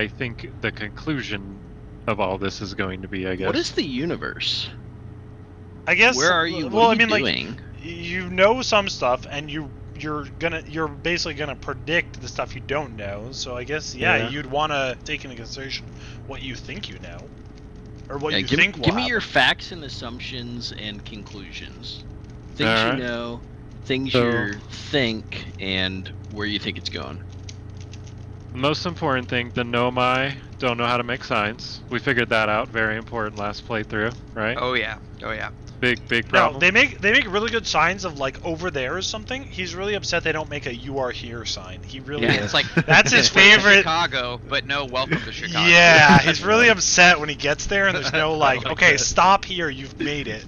I think the conclusion of all this is going to be, I guess. What is the universe? I guess. Where are you? Well, What are you like, doing? you know some stuff, and you're basically gonna predict the stuff you don't know. So I guess you'd want to take into consideration what you think you know, or what you think will Give me happen. your facts and assumptions and conclusions. Things All you right. know, things you think, and where you think it's going. The most important thing, the Nomai don't know how to make signs. We figured that out. Very important last playthrough, right? Oh yeah. Oh yeah. Big problem. No, they make really good signs of like over there is something. He's really upset they don't make a "You are here" sign. He really It's like that's his this way to favorite. Chicago, but no, welcome to Chicago. Yeah, he's really upset when he gets there and there's no like, okay, stop here, you've made it.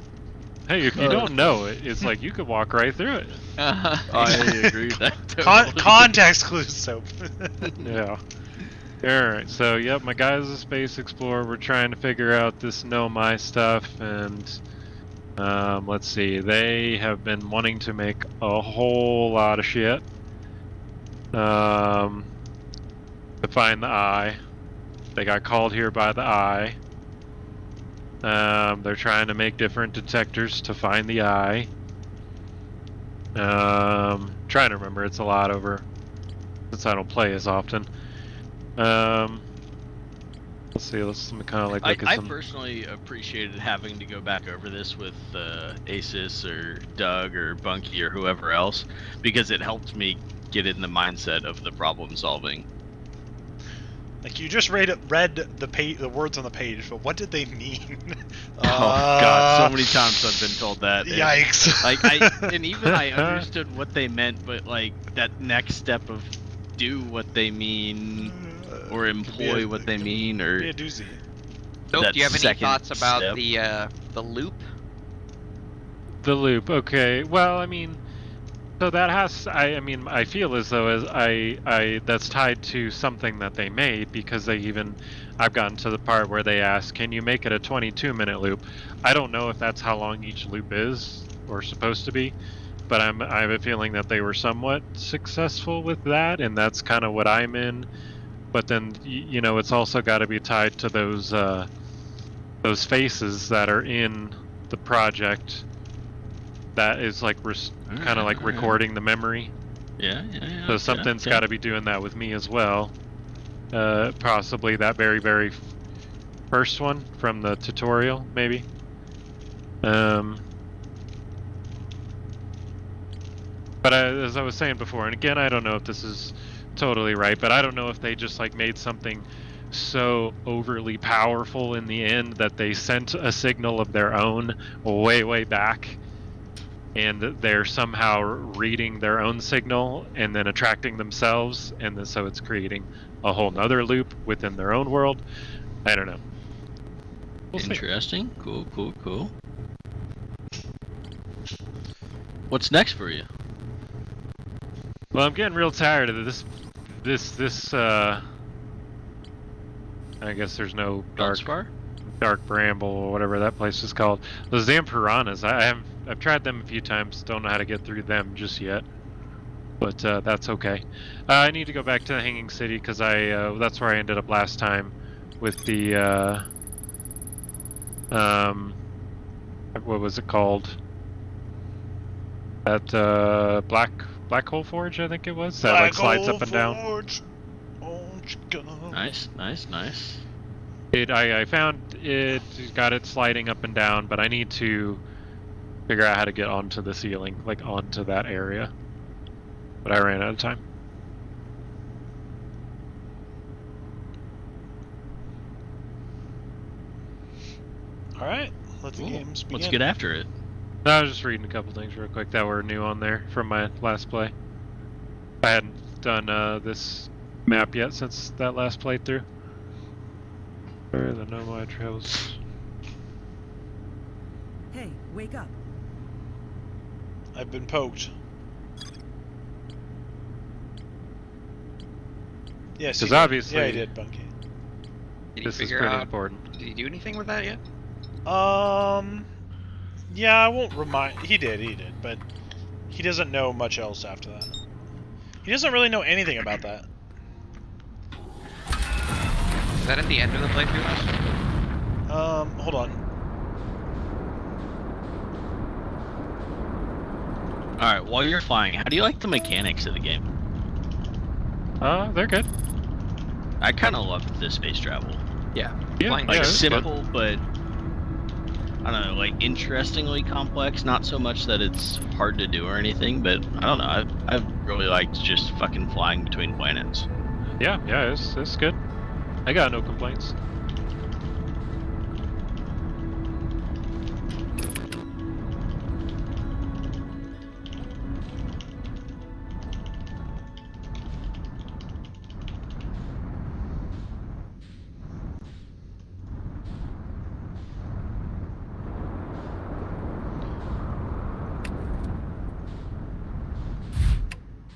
Hey, if you don't know it, it's like you could walk right through it. I agree with that. Context clues, soap. Yeah. Alright, so yep, my guy's a space explorer. We're trying to figure out this Nomai stuff, and let's see. They have been wanting to make a whole lot of shit to find the eye. They got called here by the eye. They're trying to make different detectors to find the eye. Trying to remember, it's a lot over since I don't play as often. Let's see, let's kind of like look at some... I personally appreciated having to go back over this with Asus or Doug or Bunky or whoever else, because it helped me get in the mindset of the problem solving. Like, you just read the words on the page, but what did they mean? Oh god, so many times I've been told that. Yikes. And even I understood what they meant, but like that next step of do what they mean or employ what they mean, or be a doozy. Nope, do you have any thoughts about step. the loop? The loop, okay. Well, I mean, so that has, I mean, I feel as though that's tied to something that they made, because I've gotten to the part where they ask, can you make it a 22-minute loop? I don't know if that's how long each loop is, or supposed to be, but I have a feeling that they were somewhat successful with that, and that's kind of what I'm in. But then, you know, it's also got to be tied to those faces that are in the project. That is like kind of like recording the memory. Yeah. So something's got to be doing that with me as well. Possibly that very, very first one from the tutorial, maybe. But as I was saying before, and again, I don't know if this is totally right, but I don't know if they just like made something so overly powerful in the end that they sent a signal of their own way back, and they're somehow reading their own signal and then attracting themselves, and then, so it's creating a whole nother loop within their own world. I don't know. We'll Interesting. See. Cool. What's next for you? Well, I'm getting real tired of this I guess there's no dark bramble or whatever that place is called. Those damn piranhas. I've tried them a few times. Don't know how to get through them just yet. But that's okay. I need to go back to the Hanging City because that's where I ended up last time with the what was it called? That Black Hole Forge, I think it was. That like slides up and down. Nice. I found it, got it sliding up and down, but I need to figure out how to get onto the ceiling, like onto that area. But I ran out of time. Alright, let the games begin. Let's get after it. No, I was just reading a couple things real quick that were new on there from my last play. I hadn't done this map yet since that last playthrough. Where the Nomai Trails. Hey, wake up. I've been poked. Yes, because obviously, yeah, he did, Bunky. This is pretty important. Did he do anything with that yet? Yeah, I won't remind. He did, but he doesn't know much else after that. He doesn't really know anything about that. that at the end of the playthrough? Hold on. Alright, while you're flying, how do you like the mechanics of the game? They're good. I kind of loved the space travel. Yeah. Yeah, Flying Like, yeah, is it's good. simple, but... I don't know, like, interestingly complex. Not so much that it's hard to do or anything, but I don't know. I've really liked just fucking flying between planets. Yeah, it's good. I got no complaints.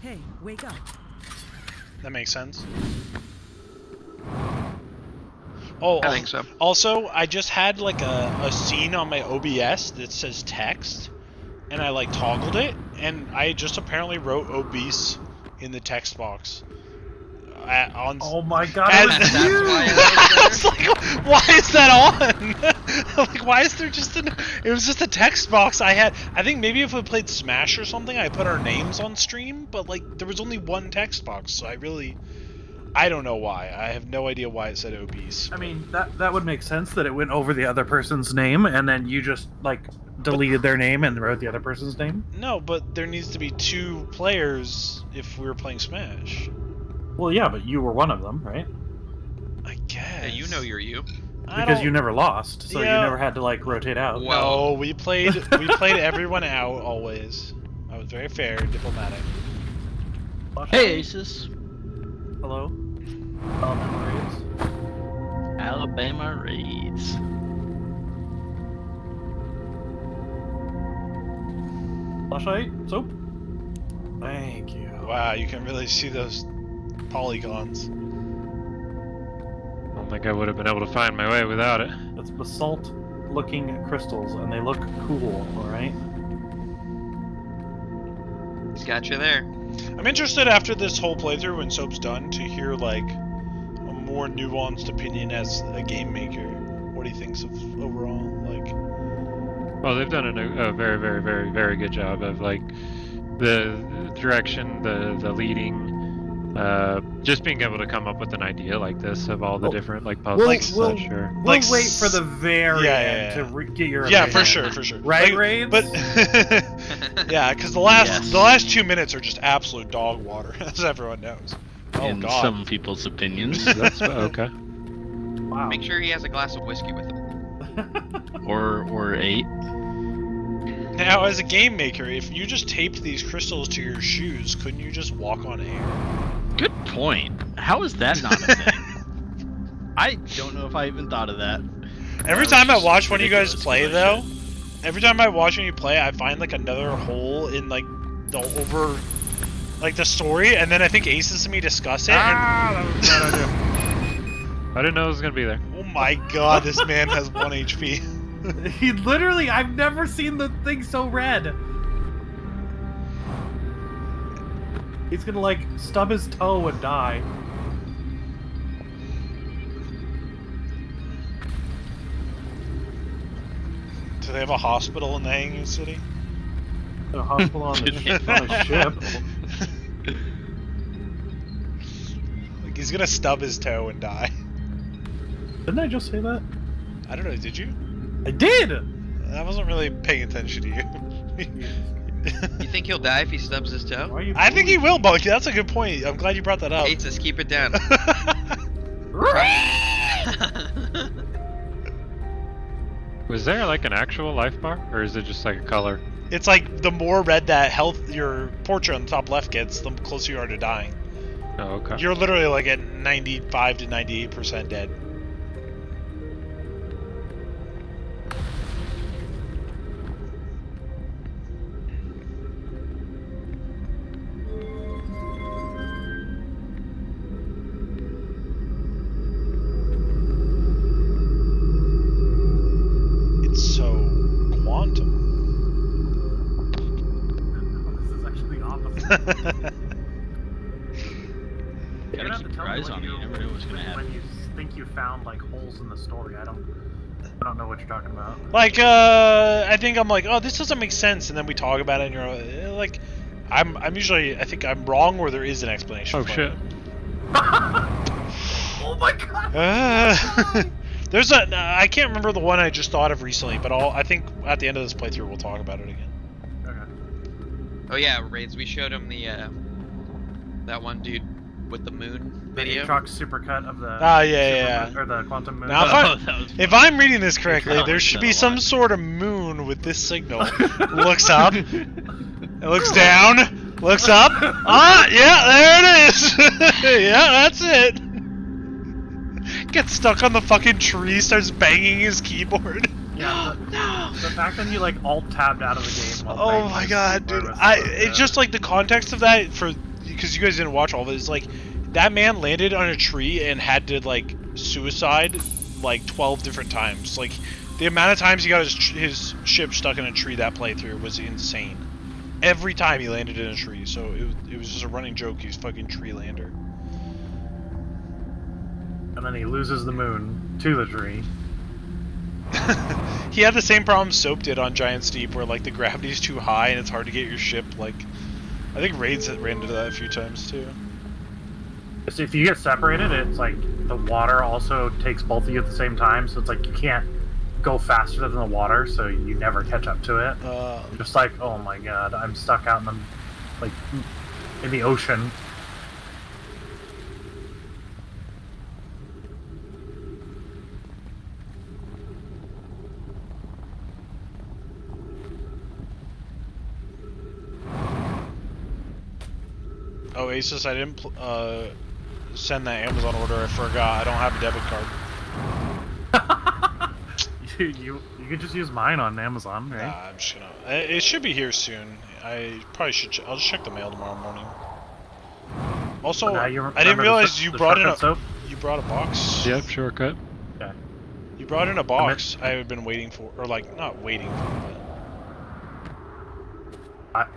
Hey, wake up. That makes sense. Oh, I think so. Also, I just had like a scene on my OBS that says text, and I like toggled it, and I just apparently wrote obese in the text box. Oh my god, As- it was That's you! why I was like, why is that on? Like, why is there just an... It was just a text box I had. I think maybe if we played Smash or something, I put our names on stream, but, like, there was only one text box, so I don't know why. I have no idea why it said obese. I mean, that would make sense that it went over the other person's name, and then you just, like, deleted their name and wrote the other person's name? No, but there needs to be 2 players if we were playing Smash. Well, yeah, but you were one of them, right? I guess. Yeah, you know you're you. I Because don't- you never lost, so Yeah. you never had to, like, rotate out. Well- No, we played everyone out always. I was very fair, diplomatic. Hey, Asus. Hello? Raids. Alabama Raids. Flashlight? Soap? Thank you. Wow, you can really see those polygons. I don't think I would have been able to find my way without it. That's basalt-looking crystals, and they look cool, alright? Got you there. I'm interested after this whole playthrough, when Soap's done, to hear like a more nuanced opinion as a game maker. What he thinks of overall, like. Well, they've done a very, very, very, very good job of like the direction, the leading, just being able to come up with an idea like this of all the Well, different like puzzles. like, and we'll, such, sure. we'll Like wait for the very yeah, end yeah, to get your Yeah, opinion. for sure. Right, Like, Raids? But yeah, because the last Yes. 2 minutes are just absolute dog water, as everyone knows. Oh In god. some people's opinions. That's okay. Wow. Make sure he has a glass of whiskey with him. or 8. Now, as a game maker, if you just taped these crystals to your shoes, couldn't you just walk on air? Good point. How is that not a thing? I don't know if I even thought of that. Every That time was I just watch one of you guys ridiculous play, because though, I should. every time I watch when you play, I find like another hole in like the like the story, and then I think Aces and me discuss it. that was a bad idea. I didn't know it was gonna be there. And, oh my god, this man has 1 HP. He literally, I've never seen the thing so red. He's gonna like stub his toe and die. Do they have a hospital in the hanging city? A hospital on a ship. Like he's gonna stub his toe and die. Didn't I just say that? I don't know. Did you? I did. I wasn't really paying attention to you. You think he'll die if he stubs his toe? Why are you I think he will, Bunky. That's a good point. I'm glad you brought that up. Hates us, keep it down. Was there like an actual life bar, or is it just like a color? It's like the more red that health your portrait on the top left gets, the closer you are to dying. Oh, okay. You're literally like at 95 to 98% dead. It's so quantum. This is actually the opposite. Gotta keep your eyes on it. You never know what's gonna happen. When you think you found like holes in the story. I don't know what you're talking about. Like, I think I'm like, oh, this doesn't make sense, and then we talk about it, and you're like, I'm usually, I think I'm wrong, or there is an explanation. Oh for shit. it. Oh my god! There's I can't remember the one I just thought of recently, but I think at the end of this playthrough we'll talk about it again. Okay. Oh yeah, Raids. We showed him the that one dude with the moon video. The Aatrox supercut of the yeah. or the quantum moon. Now, if I'm reading this That correctly, there was should done be a some lot. sort of moon with this signal. Looks up, it looks down, looks up. Ah, yeah, there it is. Yeah, that's it. Gets stuck on the fucking tree, starts banging his keyboard. Yeah, the fact that he like alt tabbed out of the game. While Oh playing my this god, dude! keyboard was so It's good. just like the context of that because you guys didn't watch all of it. Is like that man landed on a tree and had to like suicide like 12 different times. Like the amount of times he got his ship stuck in a tree that playthrough was insane. Every time he landed in a tree, so it was just a running joke. He's fucking tree lander. And then he loses the moon to the tree. He had the same problem Soap did on Giant Steep, where like the gravity's too high and it's hard to get your ship. Like, I think Raids ran into that a few times too. So if you get separated, it's like the water also takes both of you at the same time. So it's like you can't go faster than the water, so you never catch up to it. Just like, oh my god, I'm stuck out in the like in the ocean. Oh, Asus, I didn't send that Amazon order. I forgot. I don't have a debit card. you could just use mine on Amazon, right? Nah, I'm just gonna. It should be here soon. I probably should. I'll just check the mail tomorrow morning. Also, Now I you didn't remember realize the you brought in shortcut soap? You brought a box. Yep, shortcut. Okay. You brought in a box. I have been waiting for, or like not waiting for, but.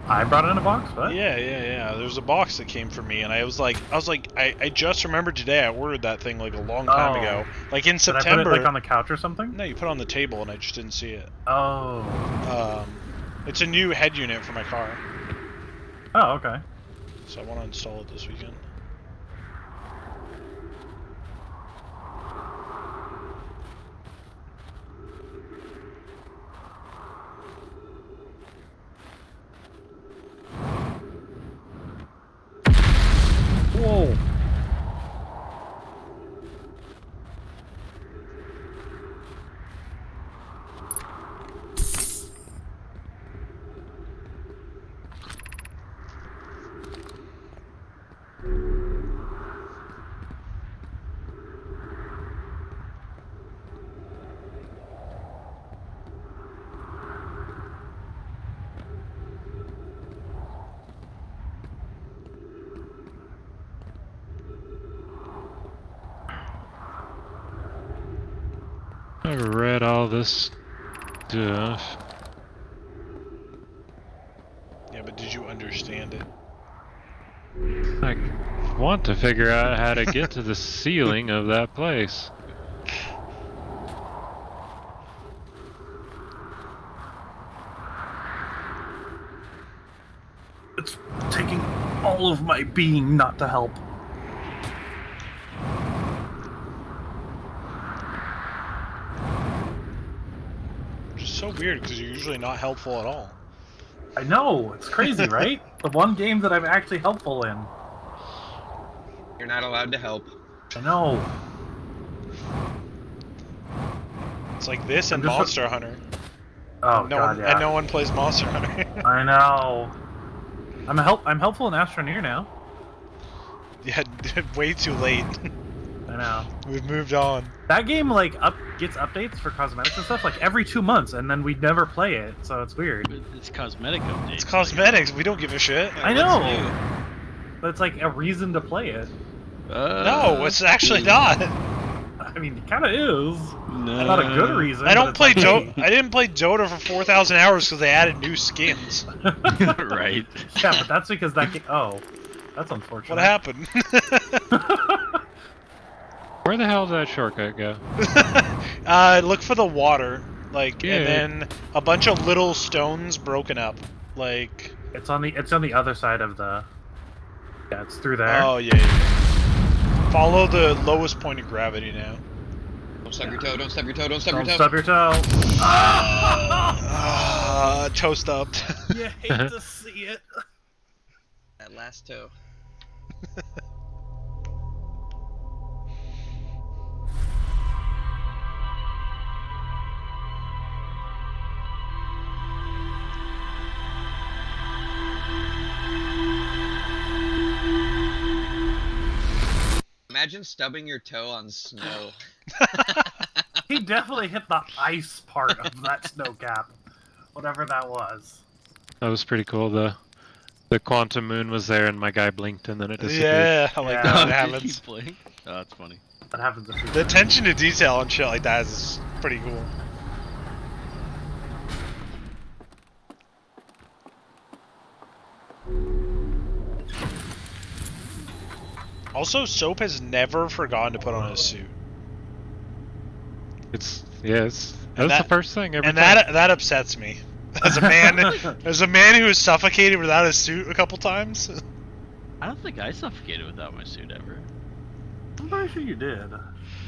I brought it in a box. What? Yeah. There was a box that came for me, and I was like, I just remembered today I ordered that thing like a long time Oh. ago, like in Did September. I put it like on the couch or something? No, you put it on the table, and I just didn't see it. Oh. It's a new head unit for my car, Oh, okay. so I want to install it this weekend. Whoa. I've read all this stuff. Yeah, but did you understand it? I want to figure out how to get to the ceiling of that place. It's taking all of my being not to help. Which is so weird because you're usually not helpful at all. I know, it's crazy, right? The one game that I'm actually helpful in. You're not allowed to help. I know. It's like this and I'm just- Monster Hunter. Oh No god, one, yeah. and no one plays Monster Hunter. I know. I'm helpful in Astroneer now. Yeah, way too late. I know. We've moved on. That game like gets updates for cosmetics and stuff like every 2 months, and then we never play it, so it's weird. It's cosmetic updates. It's cosmetics. We don't give a shit. I know, but it's like a reason to play it. No, it's actually not. I mean, it kind of is. No. Not a good reason. I but don't it's play like, Dota. I didn't play Dota for 4,000 hours because they added new skins. Right. Yeah, but that's because that game. Oh, that's unfortunate. What happened? Where the hell did that shortcut go? Look for the water, like, Yeah. and then a bunch of little stones broken up, like. It's on the other side of the. Yeah, it's through there. Oh yeah. Follow the lowest point of gravity now. Don't stub your toe, don't stub your toe, don't stub Don't your toe. stub your toe. Toe stubbed. You hate to see it. That last toe. Imagine stubbing your toe on snow. He definitely hit the ice part of that snow cap, whatever that was. That was pretty cool. The quantum moon was there, and my guy blinked, and then it disappeared. Yeah, I like Yeah. that when it Did happens. he blink? Oh, that's funny. That happens a few The times. attention to detail on shit like that is pretty cool. Also, Soap has never forgotten to put on his suit, It's that's And the that- first thing every and time. that upsets me. As a man who was suffocated without his suit a couple times. I don't think I suffocated without my suit ever. I'm pretty sure you did.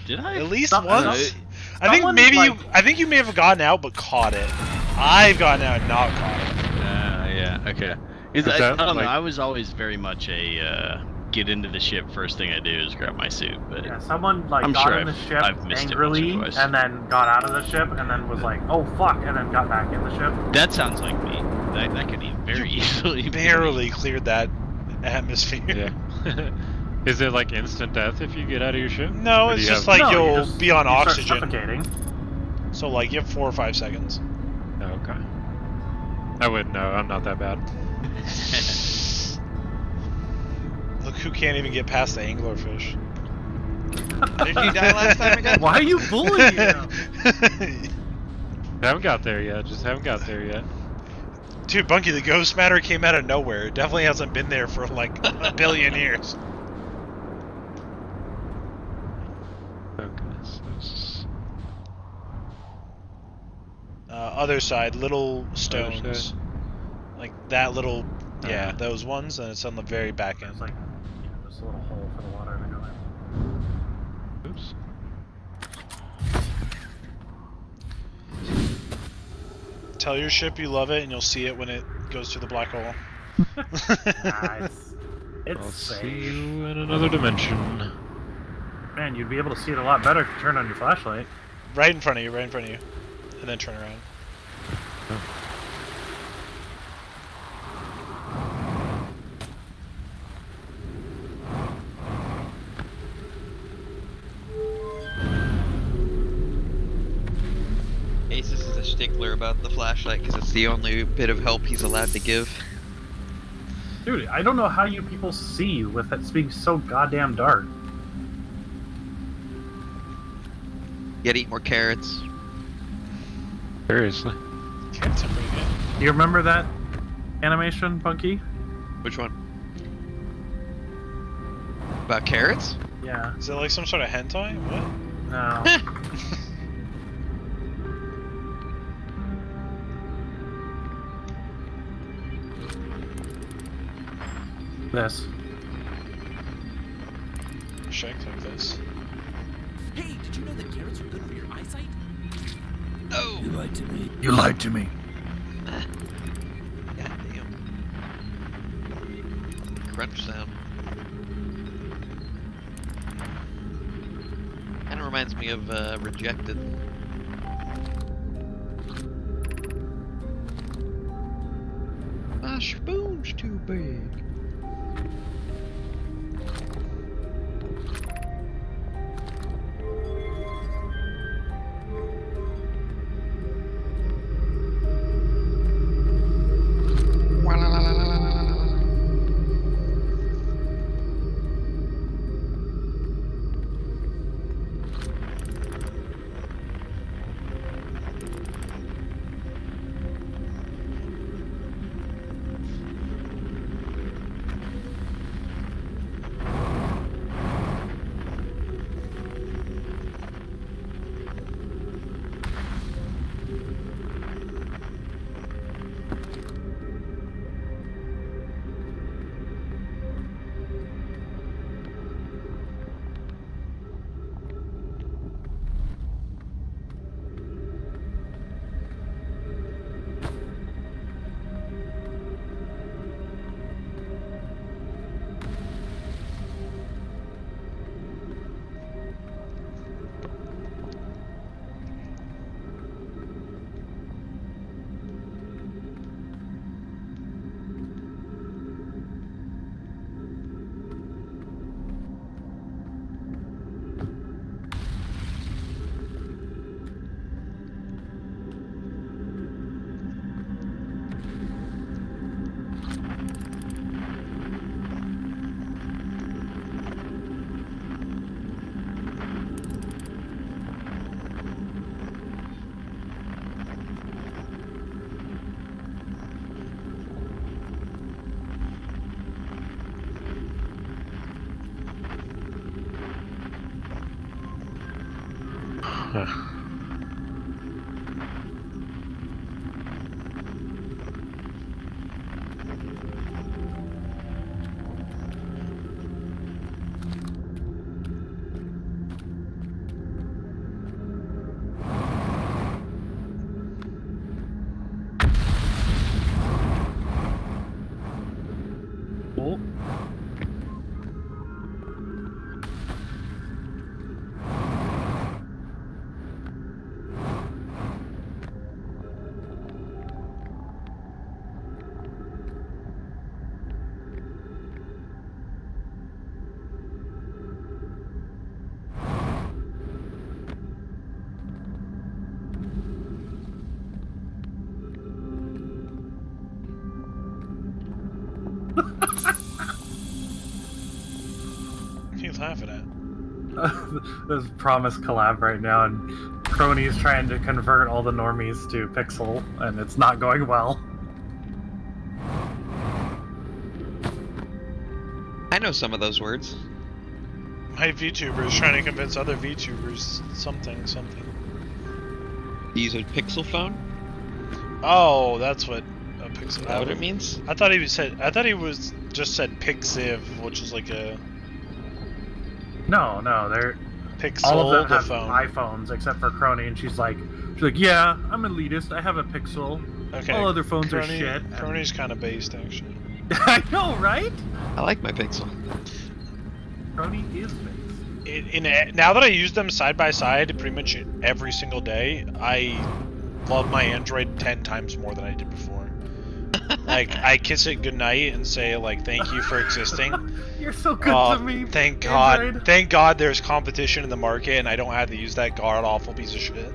Did I? At least Some- once. I think someone, maybe like- I think you may have gotten out but caught it. I've gotten out and not caught it. Yeah, okay. Is I that, don't know, like- I was always very much a get into the ship, first thing I do is grab my suit, but Yeah, someone like I'm got sure in the I've- ship I've missed it once or angrily twice. and then got out of the ship and then was like, oh fuck, and then got back in the ship. that sounds like me. That could very easily be Barely cleared that atmosphere. Yeah. Is it like instant death if you get out of your ship? No, Or do it's you just have- like No, you you'll just- be on you start oxygen. suffocating. So like you have 4 or 5 seconds. Oh, okay. I wouldn't know. I'm not that bad. Look who can't even get past the anglerfish. How did you die last time again? Why are you bullying him? Haven't got there yet. Just haven't got there yet. Dude, Bunky, the ghost matter came out of nowhere. It definitely hasn't been there for like a billion years. Okay. So Other side, little stones. side. Like that little, yeah, Uh-huh. those ones, and it's on the very back end. It's like, just a little hole for the water to go in. Oops. Tell your ship you love it, and you'll see it when it goes through the black hole. Nice. It's I'll see safe. you in another dimension. Man, you'd be able to see it a lot better if you turned on your flashlight. Right in front of you, right in front of you. And then turn around. Asus is a stickler about the flashlight because it's the only bit of help he's allowed to give. Dude, I don't know how you people see with it being so goddamn dark. Yet eat more carrots. Seriously. Carrots are pretty good. Do you remember that animation, Bunky? Which one? About carrots? Yeah. Is it like some sort of hentai? What? No. This. Shake like this. Hey, did you know that carrots are good for your eyesight? No! You lied to me. You lied to me. God damn. Crunch sound. Kinda reminds me of Rejected. My spoon's too big. Cool. What are you laughing at? There's Promise collab right now, and Crony's trying to convert all the normies to Pixel, and it's not going well. I know some of those words. My VTuber is trying to convince other VTubers something. Use a Pixel phone? Oh, that's what a Pixel. Is that what it means? I thought he was just said Pixiv, which is like a No, they're Pixel all of them the have phone. iPhones except for Crony, and she's like, yeah, I'm elitist. I have a Pixel. Okay. All other phones are Crony- shit. and- Crony's kind of based, actually. I know, right? I like my Pixel. Crony is based. Now that I use them side by side pretty much every single day, I love my Android 10 times more than I did before. Like, I kiss it goodnight and say, like, thank you for existing. You're so good Oh, to me. thank God. Android. Thank God there's competition in the market and I don't have to use that god-awful piece of shit.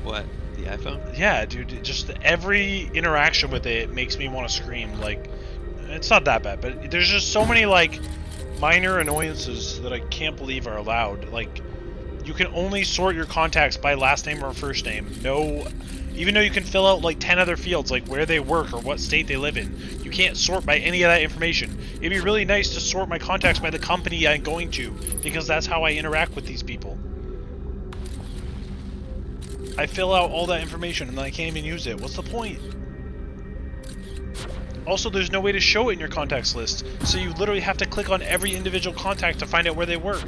What? The iPhone? Yeah, dude, just every interaction with it makes me want to scream. Like, it's not that bad, but there's just so many, like, minor annoyances that I can't believe are allowed. Like, you can only sort your contacts by last name or first name. No, even though you can fill out, like, 10 other fields, like where they work or what state they live in, you can't sort by any of that information. It'd be really nice to sort my contacts by the company I'm going to, because that's how I interact with these people. I fill out all that information and then I can't even use it. What's the point? Also, there's no way to show it in your contacts list, so you literally have to click on every individual contact to find out where they work.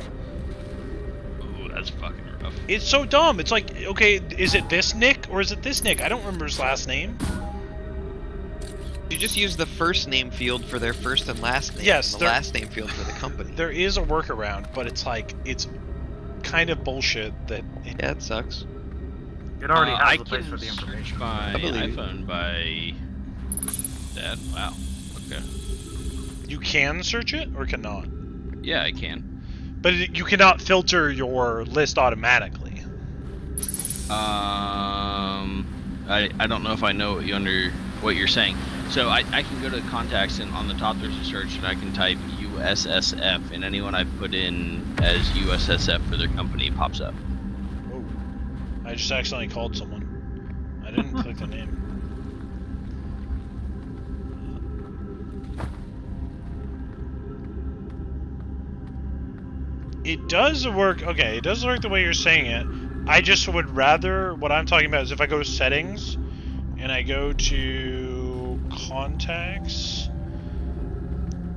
Ooh, that's fucking rough. It's so dumb. It's like, okay, is it this Nick or is it this Nick? I don't remember his last name. You just use the first name field for their first and last name. Yes, and the there- last name field for the company. There is a workaround, but it's like, it's kind of bullshit that... Yeah, it sucks. It already I has a place can for the search information. my I believe. iPhone by that. Wow. Okay. You can search it or cannot? Yeah, I can. But you cannot filter your list automatically. I don't know if I know what you're saying. So I can go to contacts and on the top there's a search and I can type USSF and anyone I put in as USSF for their company pops up. Oh, I just accidentally called someone. I didn't click the name. It does work, okay, it does work the way you're saying it. I just would rather, what I'm talking about is if I go to settings, and I go to contacts,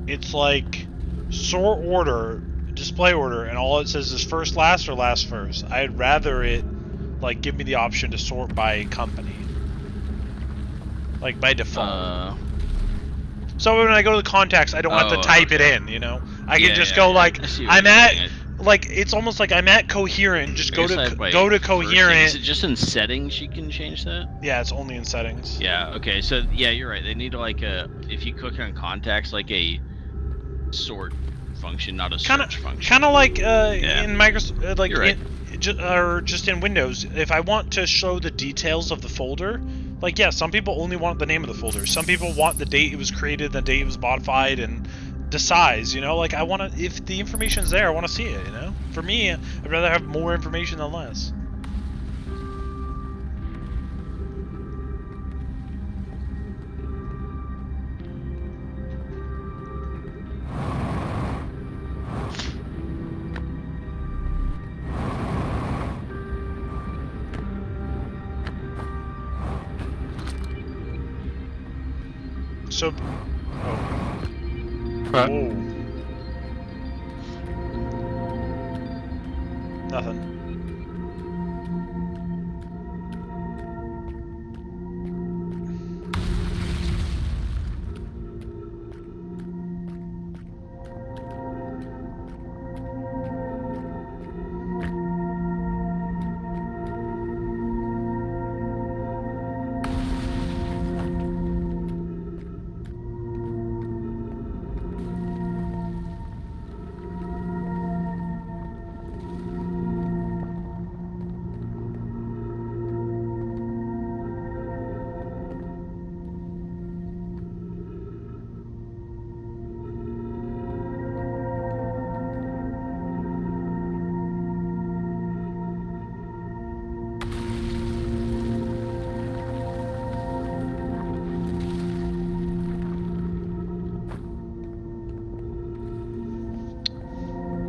it's like sort order, display order, and all it says is first last or last first. I'd rather it, like, give me the option to sort by company. Like, by default. So when I go to the contacts, I don't have to type it in, you know? I can just go like, I'm at, like, it's almost like I'm at Coherent, just go to Coherent. Is it just in settings you can change that? Yeah, it's only in settings. Yeah, okay, so yeah, you're right. They need like if you click on contacts, like a sort function, not a search function. Kind of like in Microsoft, like You're right. or just in Windows. If I want to show the details of the folder, like, yeah, some people only want the name of the folder. Some people want the date it was created, the date it was modified, and the size, you know? Like, I want to, if the information's there, I want to see it, you know? For me, I'd rather have more information than less. So. Oh. But Whoa. Nothing.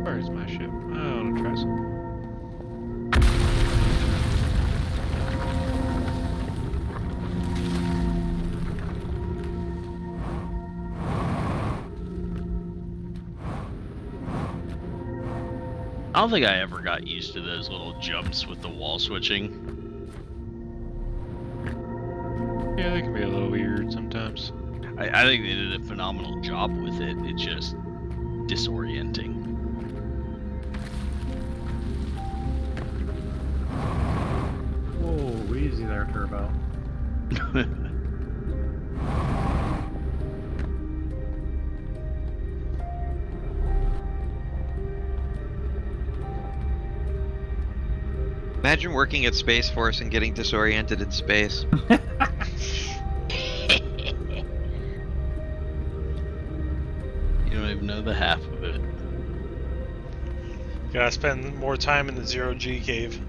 where is my ship? I want to try some. I don't think I ever got used to those little jumps with the wall switching. Yeah, they can be a little weird sometimes. I think they did a phenomenal job with it. It's just disorienting. Whoa, easy there, Turbo. Imagine working at Space Force and getting disoriented in space. You don't even know the half of it. Gotta spend more time in the Zero G cave.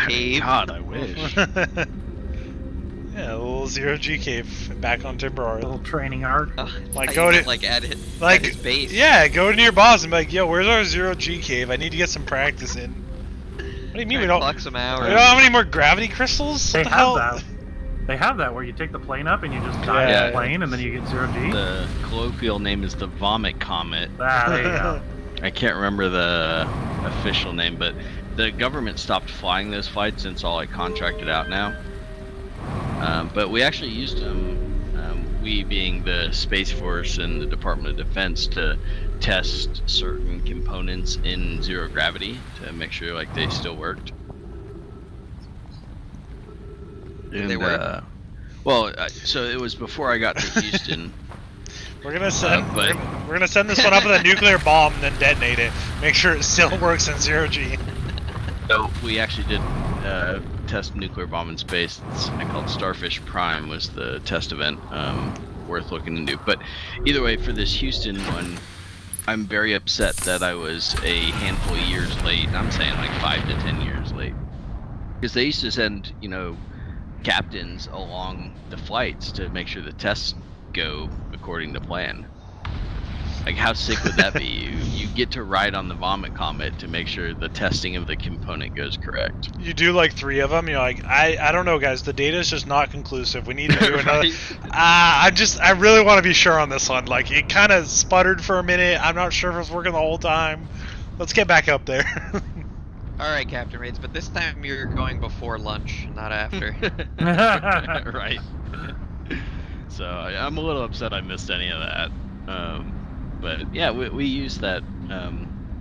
Cave? God, I wish. Yeah, a little Zero G cave back on Timberor. Little training arc. Like, I go meant, to- like at it, Like, at his base. yeah, go to your boss and be like, yo, where's our Zero G cave? I need to get some practice in. What do you mean Try we and don't? clock some We hours. don't have any more gravity crystals? They What the have hell? that. They have that where you take the plane up and you just dive Yeah. the plane and then you get 0G. The colloquial name is the Vomit Comet. Ah, there you go. I can't remember the official name, but the government stopped flying those flights since all like contracted out now. But we actually used them, we being the Space Force and the Department of Defense, to test certain components in zero gravity to make sure like they still worked. They work? So it was before I got to Houston. We're gonna send. but- we're gonna send this one up with a nuclear bomb and then detonate it. Make sure it still works in Zero G. So we actually did test nuclear bomb in space. It's called Starfish Prime was the test event. Worth looking into. But either way, for this Houston one, I'm very upset that I was a handful of years late. I'm saying like 5 to 10 years late, because they used to send captains along the flights to make sure the tests go according to plan. Like, how sick would that be? You get to ride on the Vomit Comet to make sure the testing of the component goes correct. You do like 3 of them. You're like, I don't know, guys. The data is just not conclusive. We need to do another. Right. I really want to be sure on this one. Like, it kind of sputtered for a minute. I'm not sure if it's working the whole time. Let's get back up there. Alright, Captain Raids, but this time you're going before lunch, not after. Right. So I'm a little upset I missed any of that. But yeah, we use that.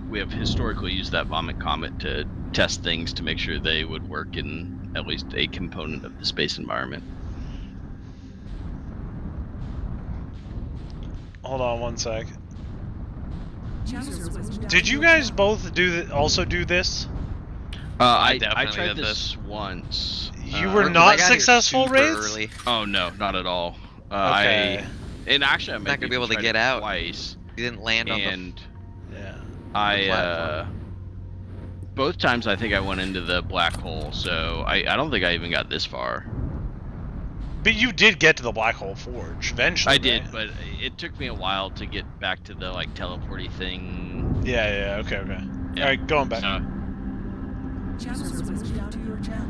We have historically used that Vomit Comet to test things to make sure they would work in at least a component of the space environment. Hold on one sec. Did you guys both also do this? I definitely tried did this once. You were Because not I got here successful, super Raids? early. Oh no, not at all. Okay. And actually, I'm Not gonna be able to get out. twice. You didn't land on And Yeah. I platform. both times I think I went into the black hole, so I don't think I even got this far. But you did get to the Black Hole Forge eventually. I did, right? but it took me a while to get back to the like teleporty thing. Yeah, okay. Yeah. Alright, going back. So, Channel switched down to your channel.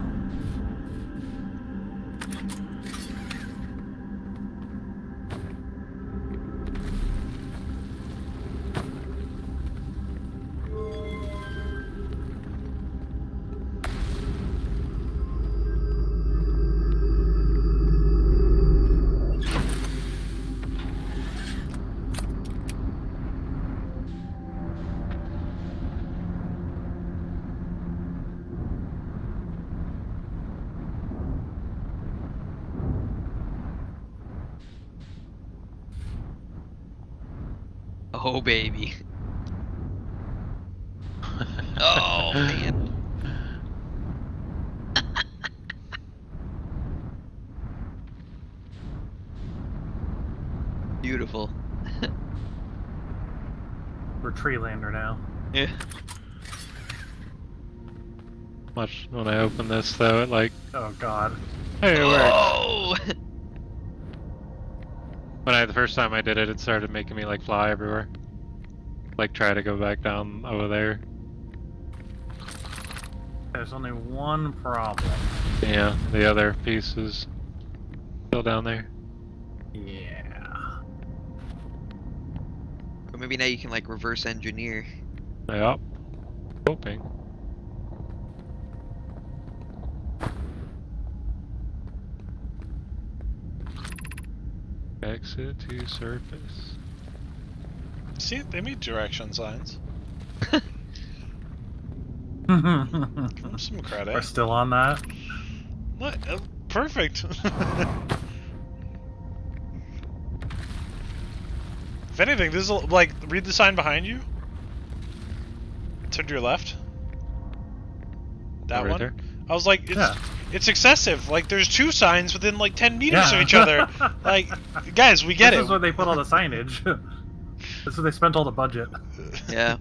Oh baby. Oh man. Beautiful. We're Treelander now. Yeah. Watch when I open this though, it like, Oh god. hey, it works. Oh. When the first time I did it, it started making me like fly everywhere. Like try to go back down over there. There's only one problem. Yeah, the other piece is still down there. Yeah. Or maybe now you can like reverse engineer. Yep. Hoping. Exit to surface. See, they made direction signs. Give them some credit. We're still on that. What? Perfect. If anything, this is like, read the sign behind you. To your left. That Right one. there? I was like, it's excessive. Like, there's 2 signs within like 10 meters Yeah. of each other. Like, guys, we get This it. is where they put all the signage. This is where they spent all the budget. Yeah.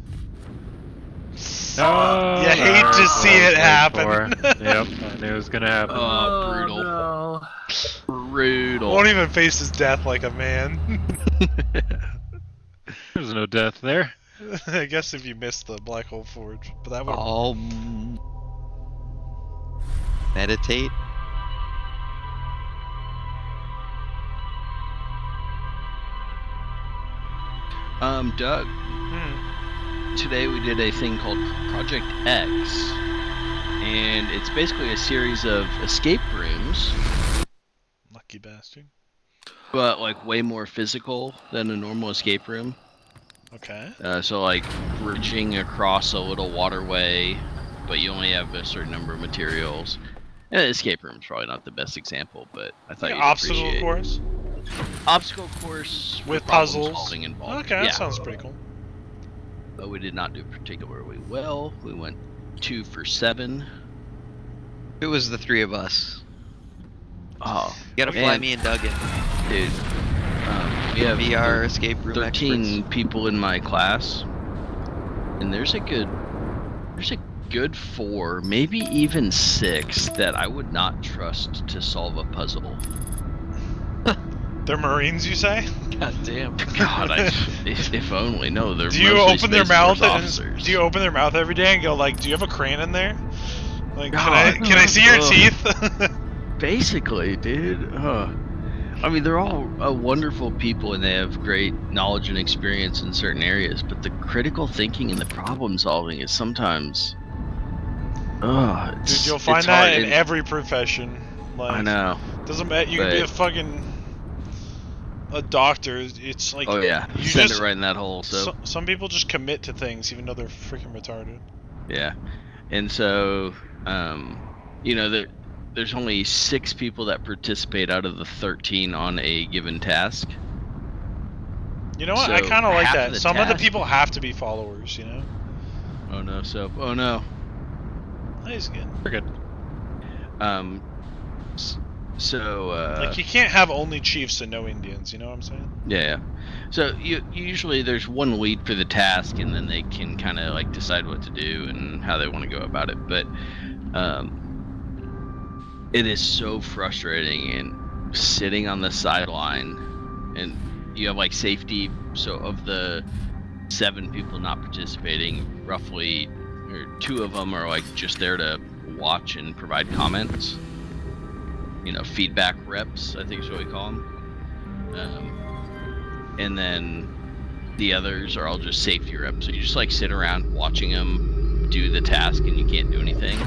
Oh, You hate that's to what see I was it waiting happen. for. Yep, I knew it was gonna happen. Oh, brutal. No. Brutal. Won't even face his death like a man. There's no death there. I guess if you missed the Black Hole Forge, but that would. Oh. Meditate. Doug, Hmm. today we did a thing called Project X, and it's basically a series of escape rooms, Lucky bastard. but like way more physical than a normal escape room. Okay. So like bridging across a little waterway, but you only have a certain number of materials. And escape room's probably not the best example, but I thought you'd Obstacle appreciate course Obstacle course with problem puzzles. solving involved. Okay, that Yeah. sounds pretty cool. But we did not do particularly well. We went 2 for 7. It was the 3 of us. Oh, You gotta fly man. me and Doug in. dude. We have VR escape room 13 experts. people in my class, and there's a good 4, maybe even 6 that I would not trust to solve a puzzle. They're Marines, you say? God damn. God, if only. No, they're Do you mostly open their Space mouth? Force And, officers. do you open their mouth every day and go like, "Do you have a crane in there? Like, God. can I see your Ugh. teeth?" Basically, dude. I mean, they're all wonderful people and they have great knowledge and experience in certain areas, but the critical thinking and the problem solving is sometimes. Dude, you'll find it's that hard. in every profession. Like, I know. Doesn't matter. You can be but- a fucking a doctor. It's like, Oh yeah, you send just- it right in that hole. So some people just commit to things even though they're freaking retarded. yeah, and so you know, there's only 6 people that participate out of the 13 on a given task. You know what? I So, kind of like half that. of the Some of the task- people have to be followers. You know. Oh no, so oh no. That's good. We're good. So Like, you can't have only chiefs and no Indians. You know what I'm saying? yeah. So usually there's one lead for the task, and then they can kind of like decide what to do and how they want to go about it. But it is so frustrating and sitting on the sideline, and you have like safety. So of the 7 people not participating, roughly, or 2 of them are like just there to watch and provide comments. You know, feedback reps, I think is what we call them. And then the others are all just safety reps. So you just like sit around watching them do the task, and you can't do anything.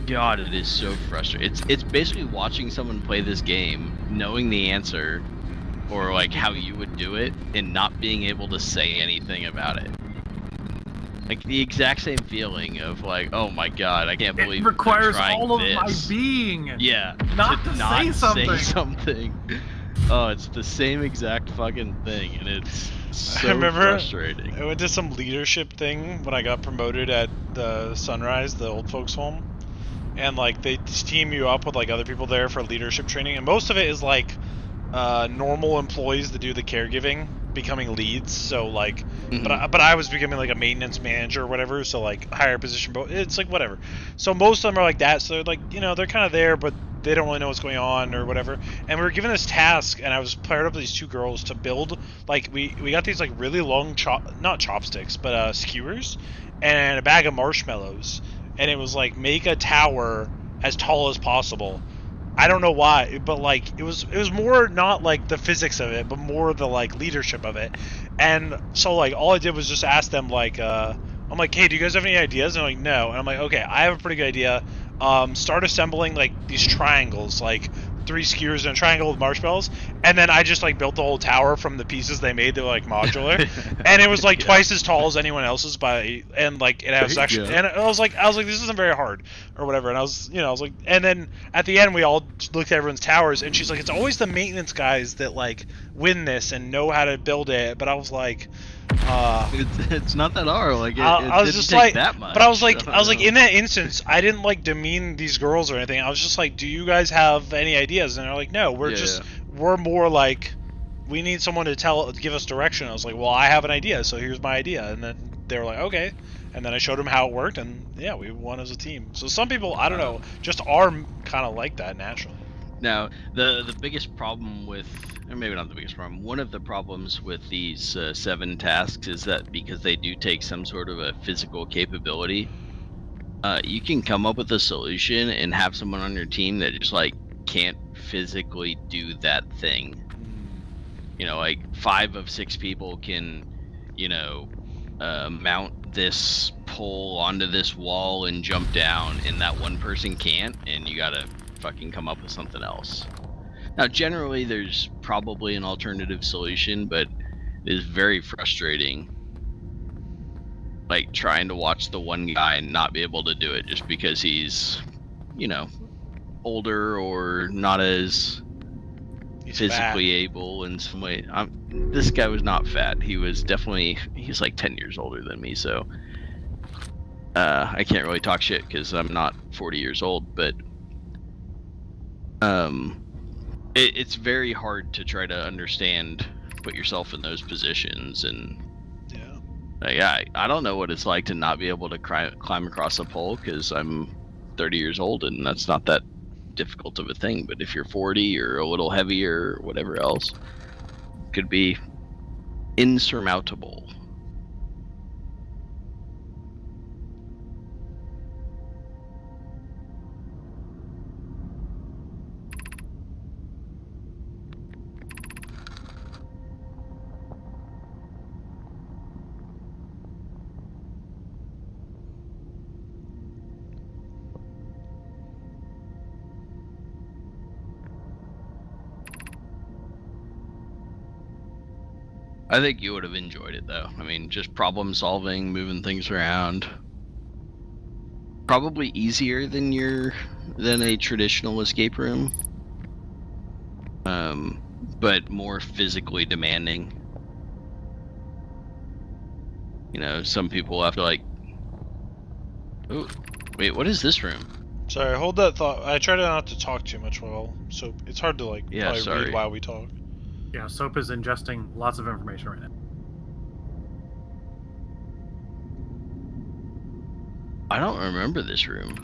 God, it is so frustrating. It's basically watching someone play this game, knowing the answer, or like how you would do it, and not being able to say anything about it. Like the exact same feeling of like, oh my god, I can't believe It they're requires trying all of this. my being. Yeah, Not to say something. something. Oh, it's the same exact fucking thing, and it's So I remember frustrating. I went to some leadership thing when I got promoted at the Sunrise, the old folks home, and like they team you up with like other people there for leadership training, and most of it is like normal employees that do the caregiving becoming leads. So like, but I was becoming like a maintenance manager or whatever. So like higher position, but it's like whatever. So most of them are like that. So they're like, you know, they're kind of there, but they don't really know what's going on or whatever. And we were given this task, and I was paired up with these two girls to build. Like we got these like really long not chopsticks, but skewers, and a bag of marshmallows, and it was like make a tower as tall as possible. I don't know why, but like it was more not like the physics of it, but more the like leadership of it. And so like all I did was just ask them like I'm like, hey, do you guys have any ideas? And they're like, no. And I'm like, okay, I have a pretty good idea. Start assembling like these triangles, like 3 skewers and a triangle with marshmallows, and then I just like built the whole tower from the pieces they made. They're like modular, and it was like twice as tall as anyone else's and like it has actually. And I was like, this isn't very hard or whatever. And I was, I was like, and then at the end we all looked at everyone's towers, and she's like, it's always the maintenance guys that like win this and know how to build it. But I was like. It's not that hard. Like I was didn't just take like, that much. but I was like, in that instance, I didn't like demean these girls or anything. I was just like, do you guys have any ideas? And they're like, no, we're more like, we need someone to give us direction. I was like, well, I have an idea, so here's my idea. And then they were like, okay. And then I showed them how it worked, and yeah, we won as a team. So some people, I don't know, just are kind of like that naturally. Now, the biggest problem with, or maybe not the biggest problem, one of the problems with these 7 tasks is that because they do take some sort of a physical capability, you can come up with a solution and have someone on your team that just like can't physically do that thing. Like 5 of 6 people can, mount this pole onto this wall and jump down, and that one person can't, and you gotta fucking come up with something else. Now, generally, there's probably an alternative solution, but it is very frustrating. Like, trying to watch the one guy and not be able to do it just because he's, older or not as physically able in some way. This guy was not fat. He's like 10 years older than me, so I can't really talk shit because I'm not 40 years old, but it's very hard to try to put yourself in those positions, and I don't know what it's like to not be able to climb across a pole because I'm 30 years old and that's not that difficult of a thing. But if you're 40 or a little heavier or whatever else, it could be insurmountable. I think you would have enjoyed it, though. I mean, just problem solving, moving things around. Probably easier than a traditional escape room. But more physically demanding. Some people have to like... Oh, wait, what is this room? Sorry, hold that thought. I try not to talk too much so it's hard to like read while we talk. Yeah, Soap is ingesting lots of information right now. I don't remember this room.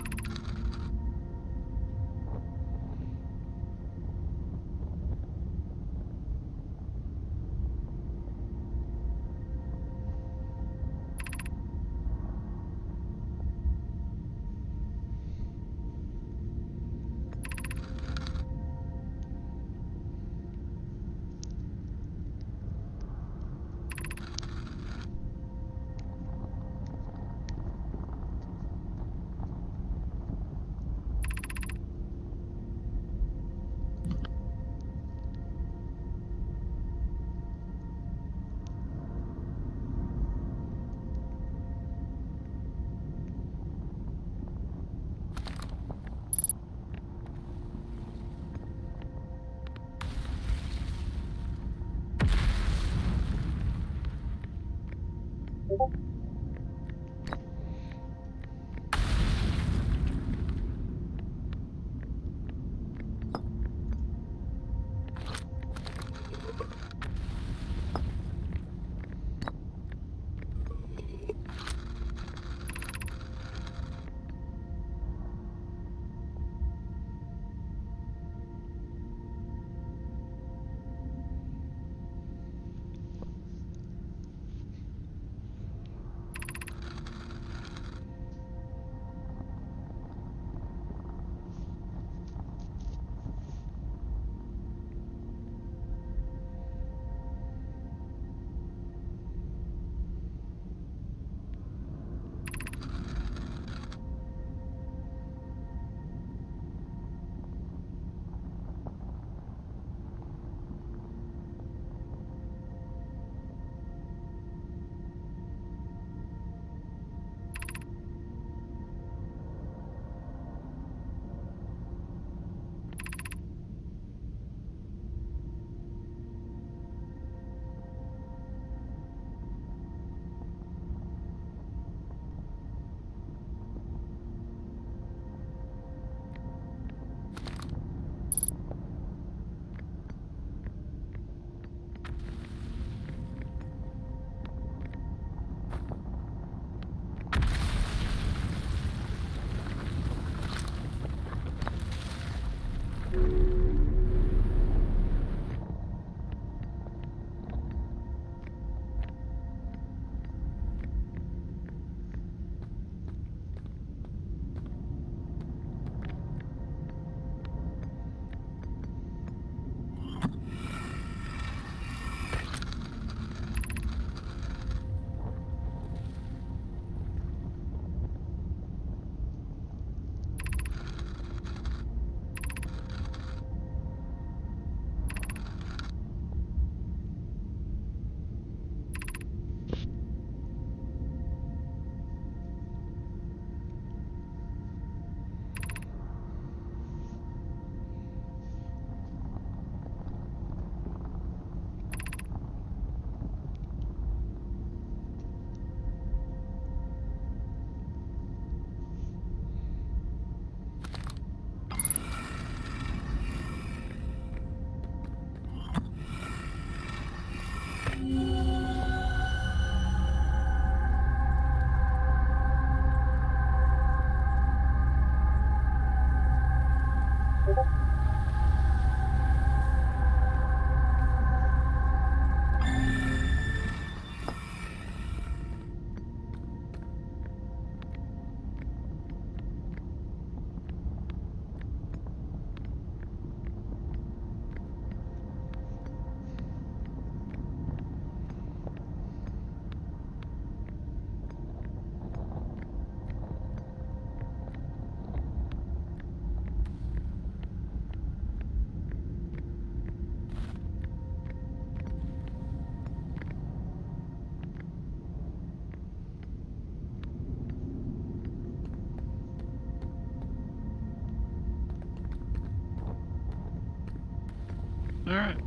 Alright.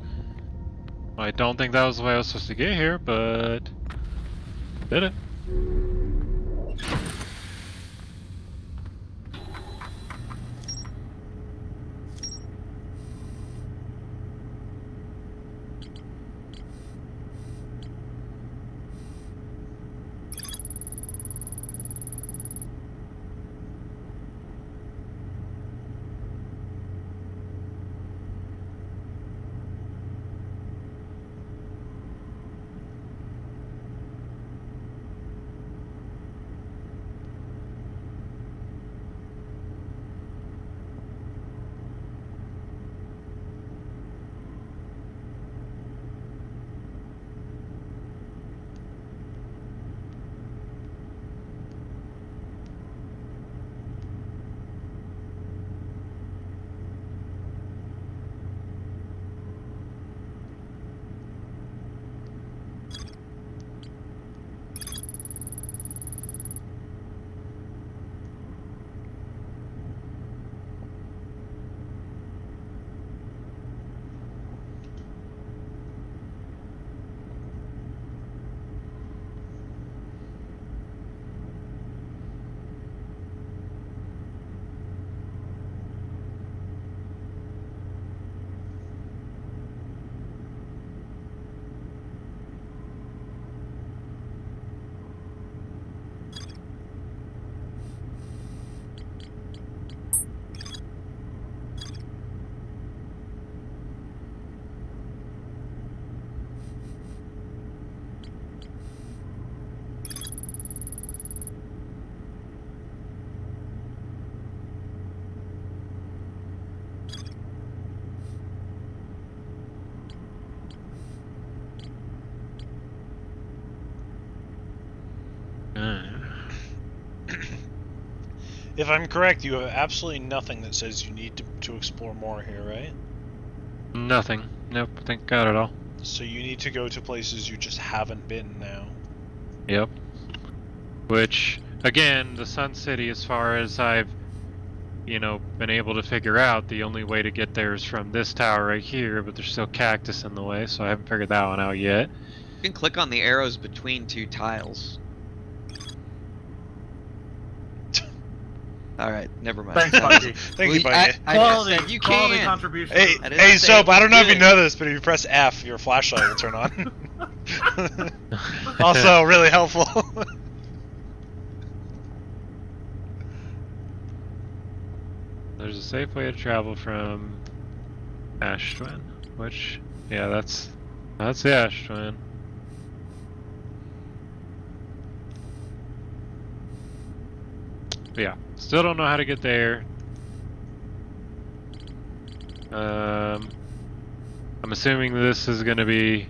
I don't think that was the way I was supposed to get here, but... did it. If I'm correct, you have absolutely nothing that says you need to explore more here, right? Nothing. Nope, I think got it all. So you need to go to places you just haven't been now. Yep. Which, again, the Sun City, as far as I've, been able to figure out, the only way to get there is from this tower right here, but there's still cactus in the way, so I haven't figured that one out yet. You can click on the arrows between two tiles. Alright, never mind. Thanks, Bungie. Thank you, Bungie. Quality, said you quality can. contribution. Hey, Soap, I don't know if you know this, but if you press F, your flashlight will turn on. Also, really helpful. There's a safe way to travel from Ash Twin, which, yeah, that's the Ash Twin. But yeah, still don't know how to get there. I'm assuming this is going to be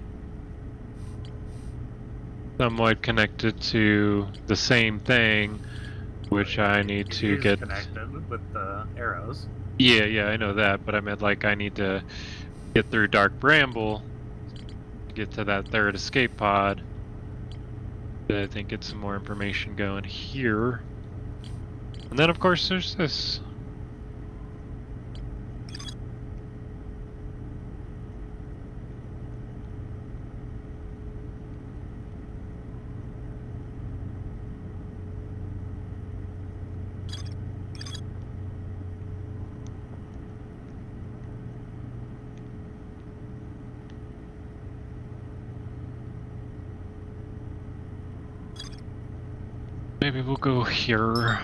somewhat connected to the same thing, which I need to It is get connected with the arrows. Yeah, I know that, but I meant like I need to get through Dark Bramble to get to that third escape pod. I think get some more information going here. And then of course there's this. Maybe we'll go here.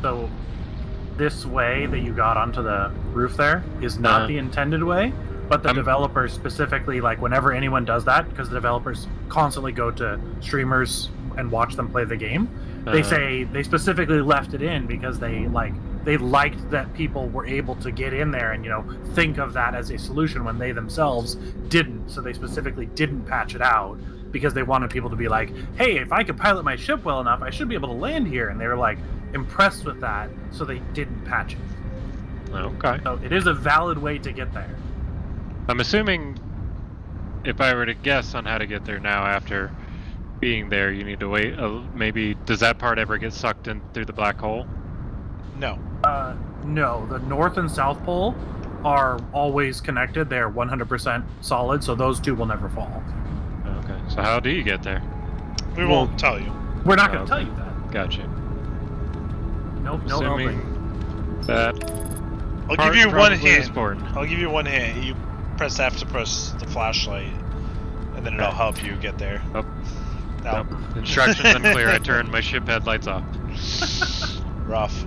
So, this way that you got onto the roof there is not the intended way, but the developers specifically, like, whenever anyone does that, because the developers constantly go to streamers and watch them play the game, they say they specifically left it in because they liked that people were able to get in there and think of that as a solution when they themselves didn't. So they specifically didn't patch it out because they wanted people to be like, hey, if I could pilot my ship well enough, I should be able to land here. And they were like impressed with that, so they didn't patch it. Okay. So it is a valid way to get there. I'm assuming if I were to guess on how to get there now after being there, you need to wait. Maybe does that part ever get sucked in through the black hole? No. No, the North and South Pole are always connected. They're 100% solid, so those two will never fall. Okay. So how do you get there? We won't tell you. We're not going to Okay. tell you that. Gotcha. Nope, no helping. Assuming that I'll part give you one probably is hint. important. I'll give you one hint. You have to press the flashlight, and then it'll Okay. help you get there. Oh. No. Nope. Instructions unclear. I turned my ship headlights off. Rough.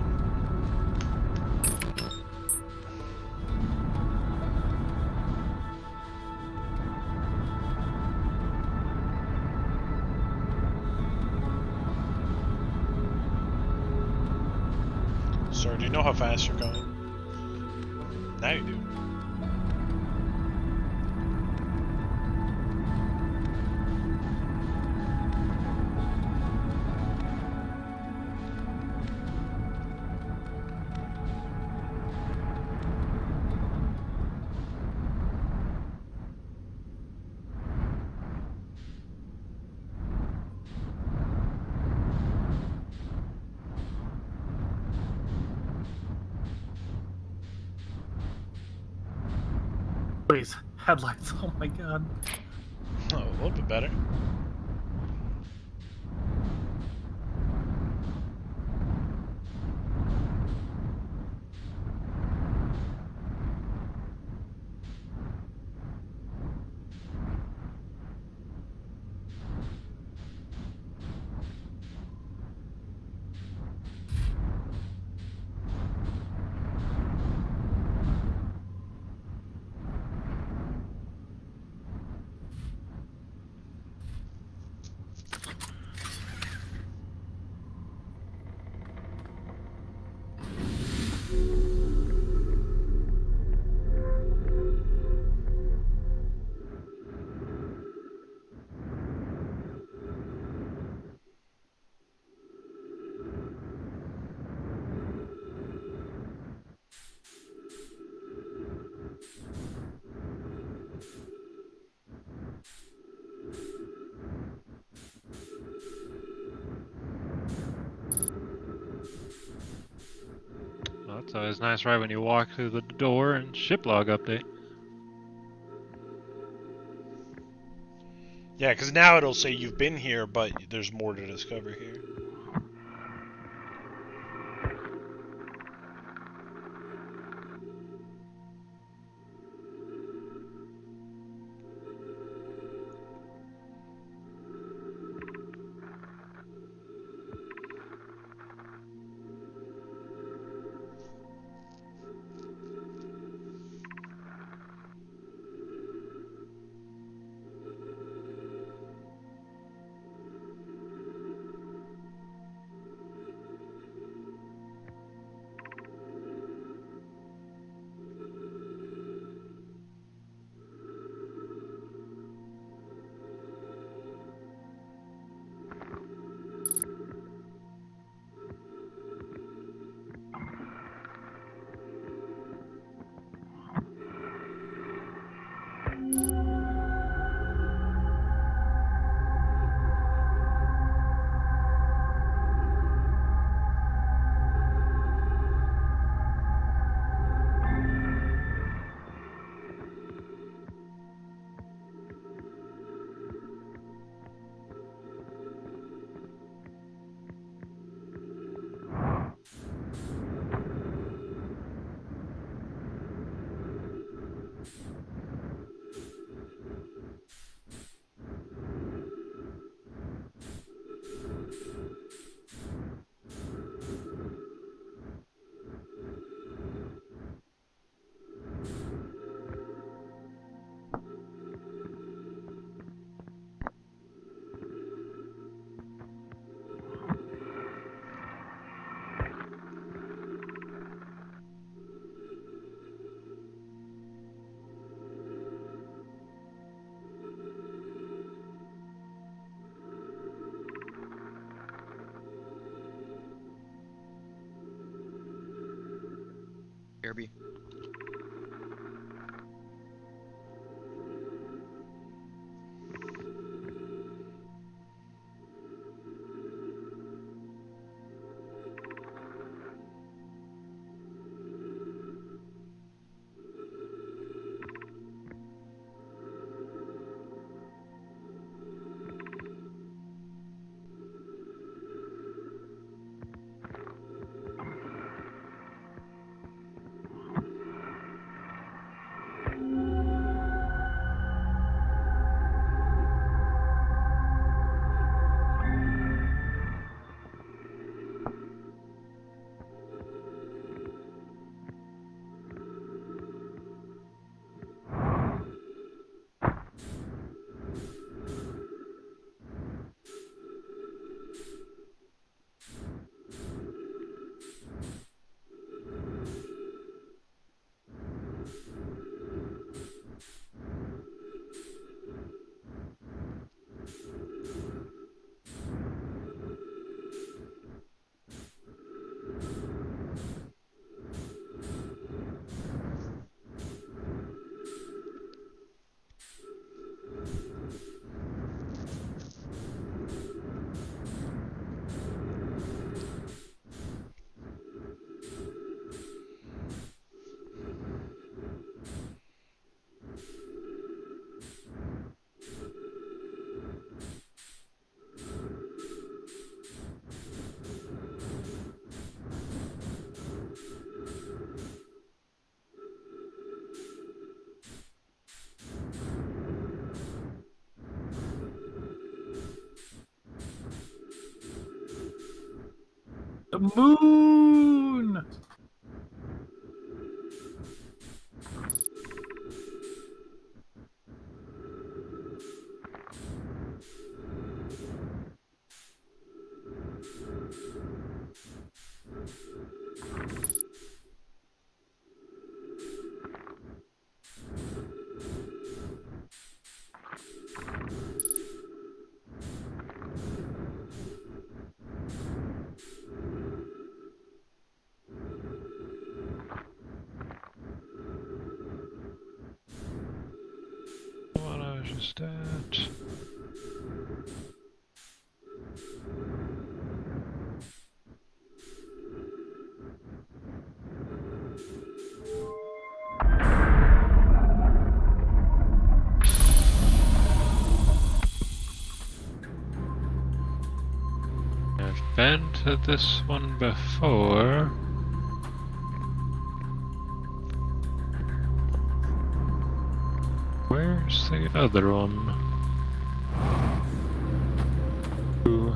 Sir, do you know how fast you're going? Now you do. Please, headlights. Oh my god. Oh, a little bit better. Well, it's always nice right when you walk through the door and ship log update. Yeah, because now it'll say you've been here, but there's more to discover here. Kirby. The moon! What I was just at. I've been to this one before. Where's the other one? Ooh.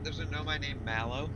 There's a nomad named Mallow.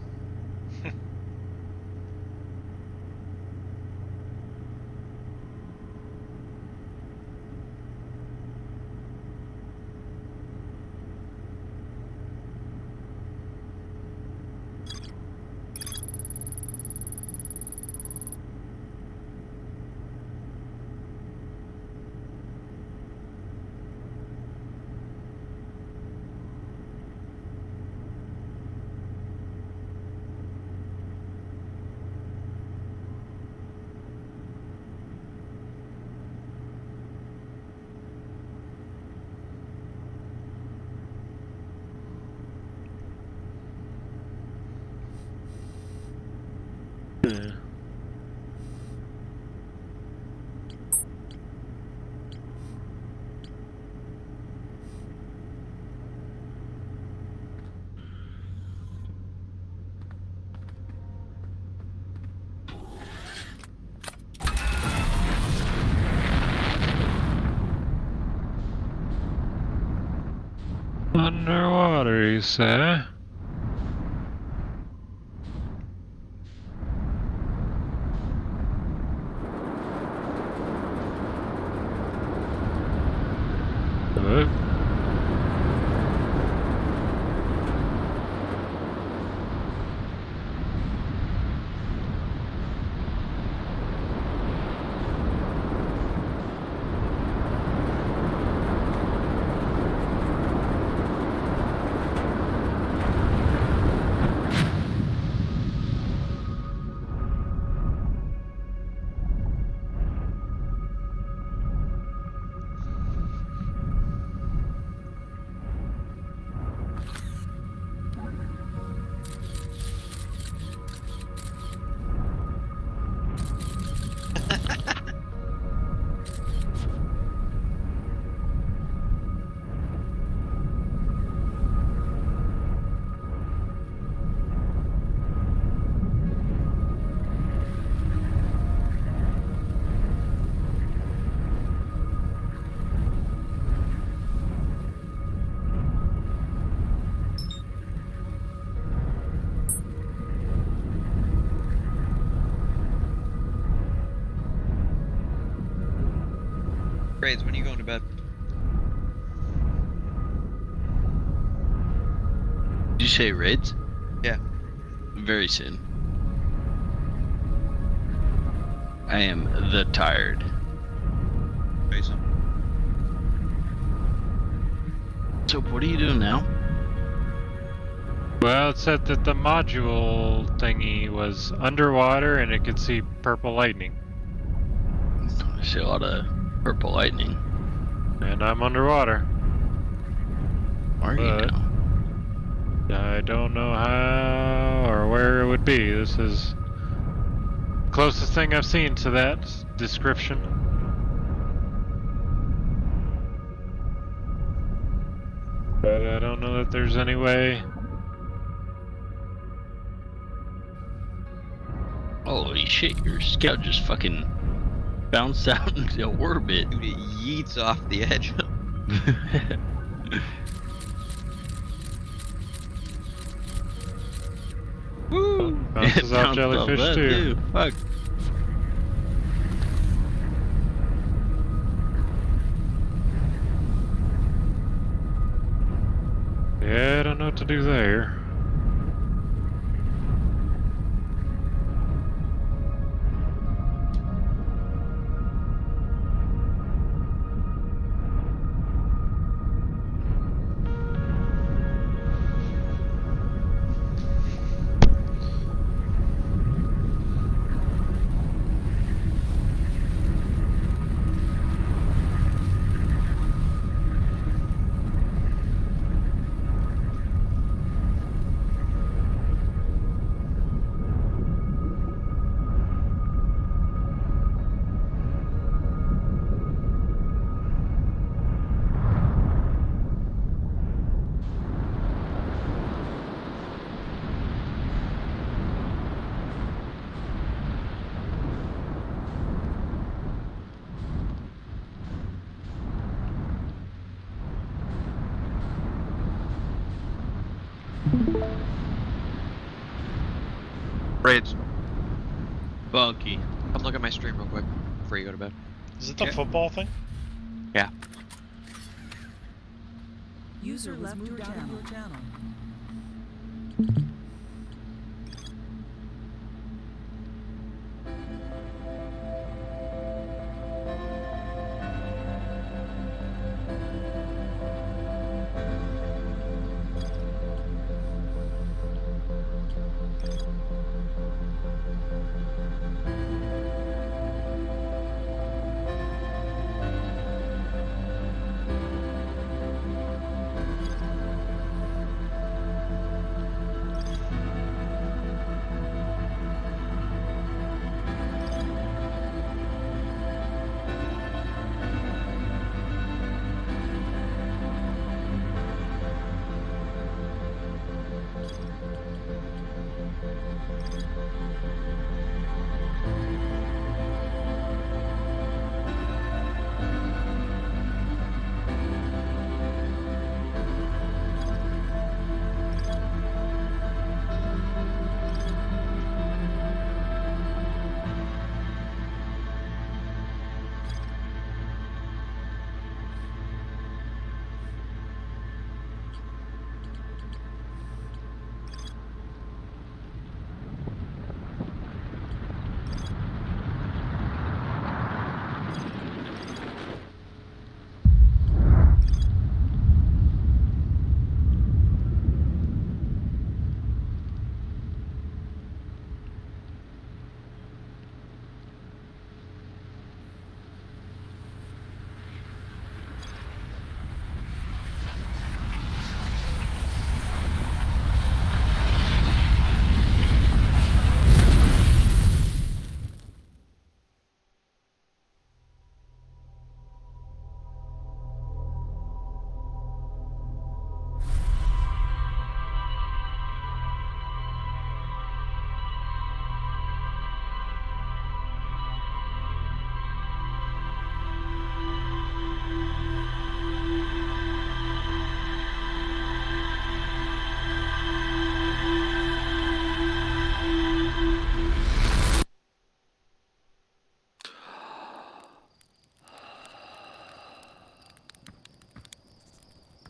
Underwater, you say? Grades, when are you going to bed? say raids? Yeah. Very soon. I am the tired. Jason. So what are you doing now? Well, it said that the module thingy was underwater and it could see purple lightning. I see a lot of purple lightning. And I'm underwater. Are you But- now? I don't know how or where it would be. This is closest thing I've seen to that description. But I don't know that there's any way. Holy shit, your scout just fucking bounced out into orbit. Dude, it yeets off the edge. Woo! Bounces off Bounced jellyfish that too. Fuck. Yeah, I don't know what to do there. Raids. Funky. Come look at my stream real quick before you go to bed. Is it the Okay. football thing? Yeah. User left your channel.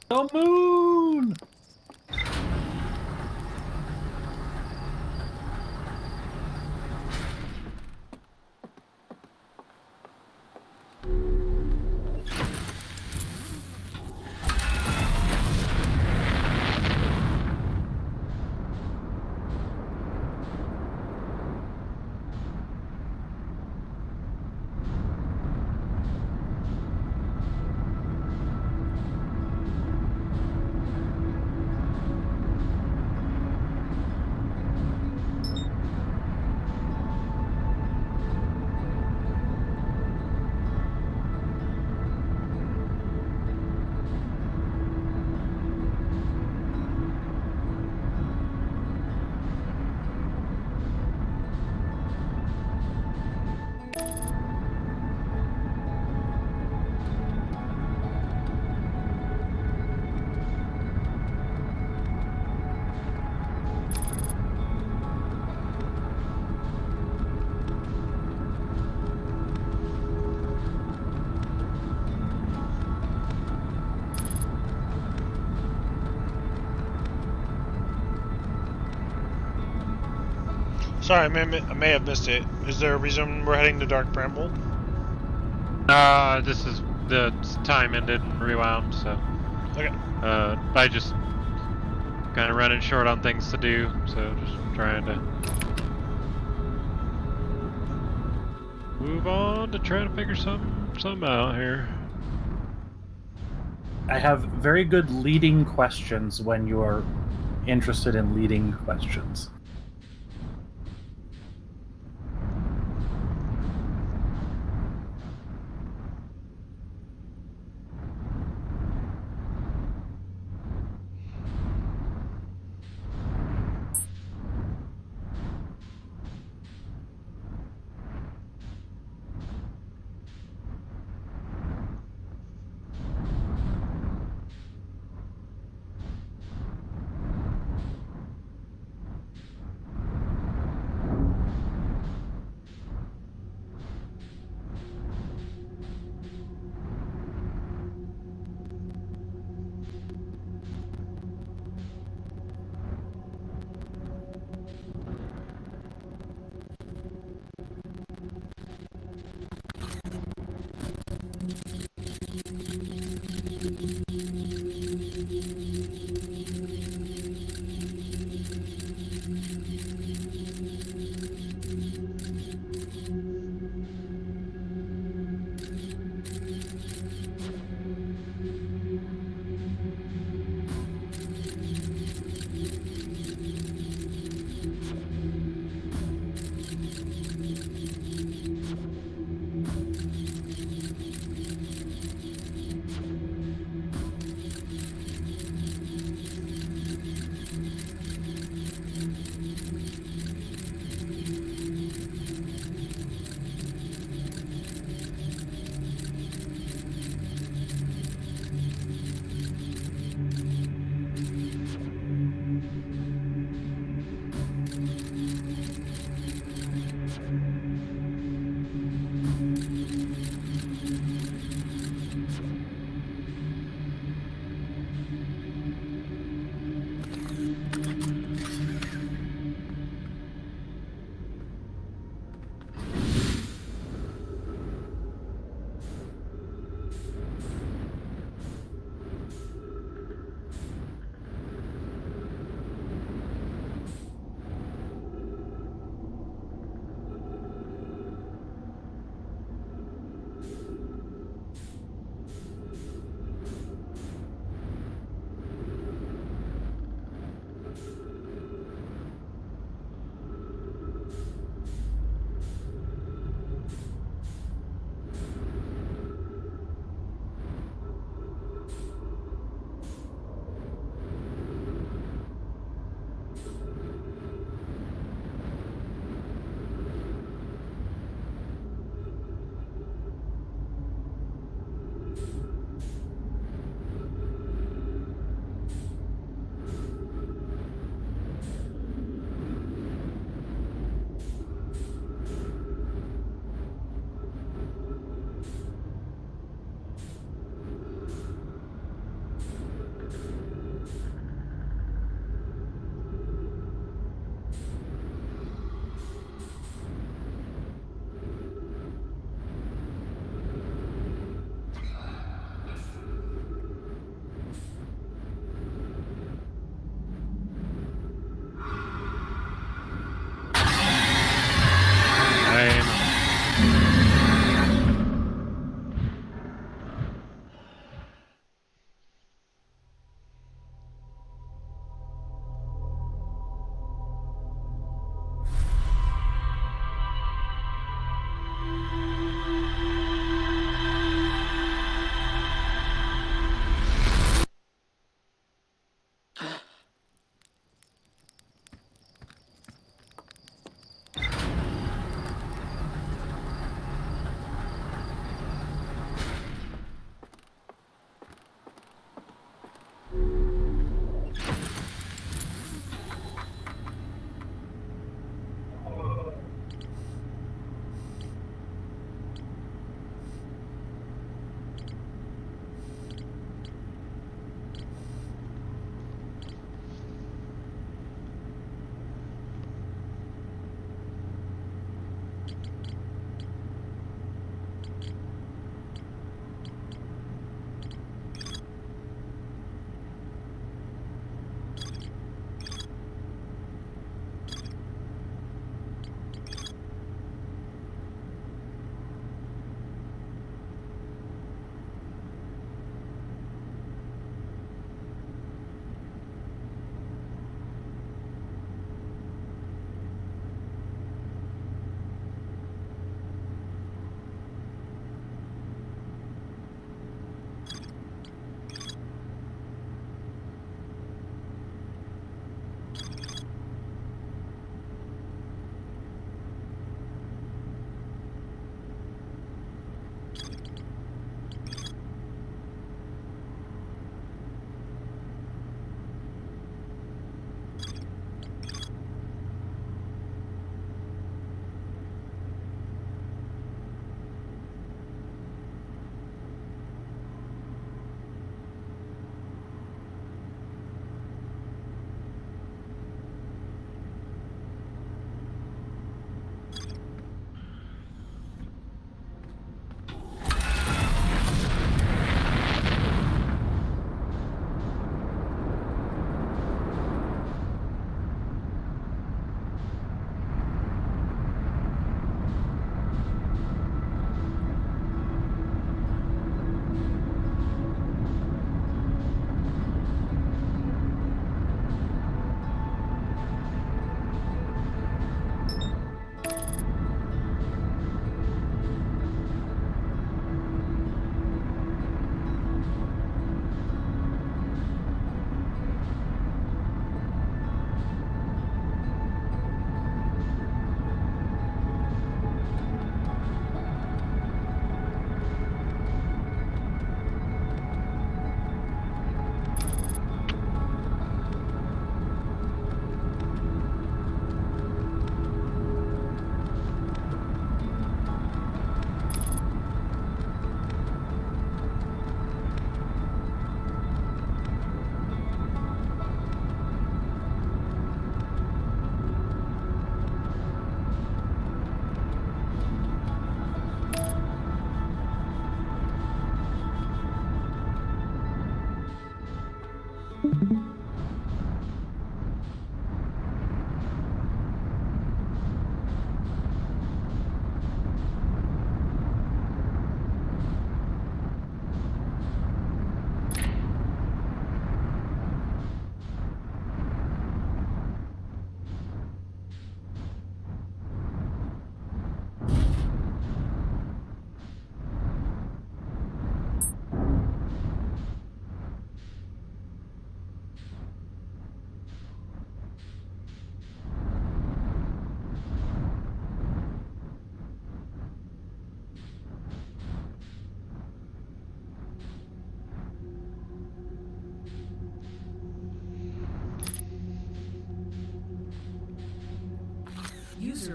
The moon! Sorry, I may have missed it. Is there a reason we're heading to Dark Bramble? This is the time ended and rewound, so. Okay. I just kind of running short on things to do, so just trying to move on to try to figure something out here. I have very good leading questions when you're interested in leading questions.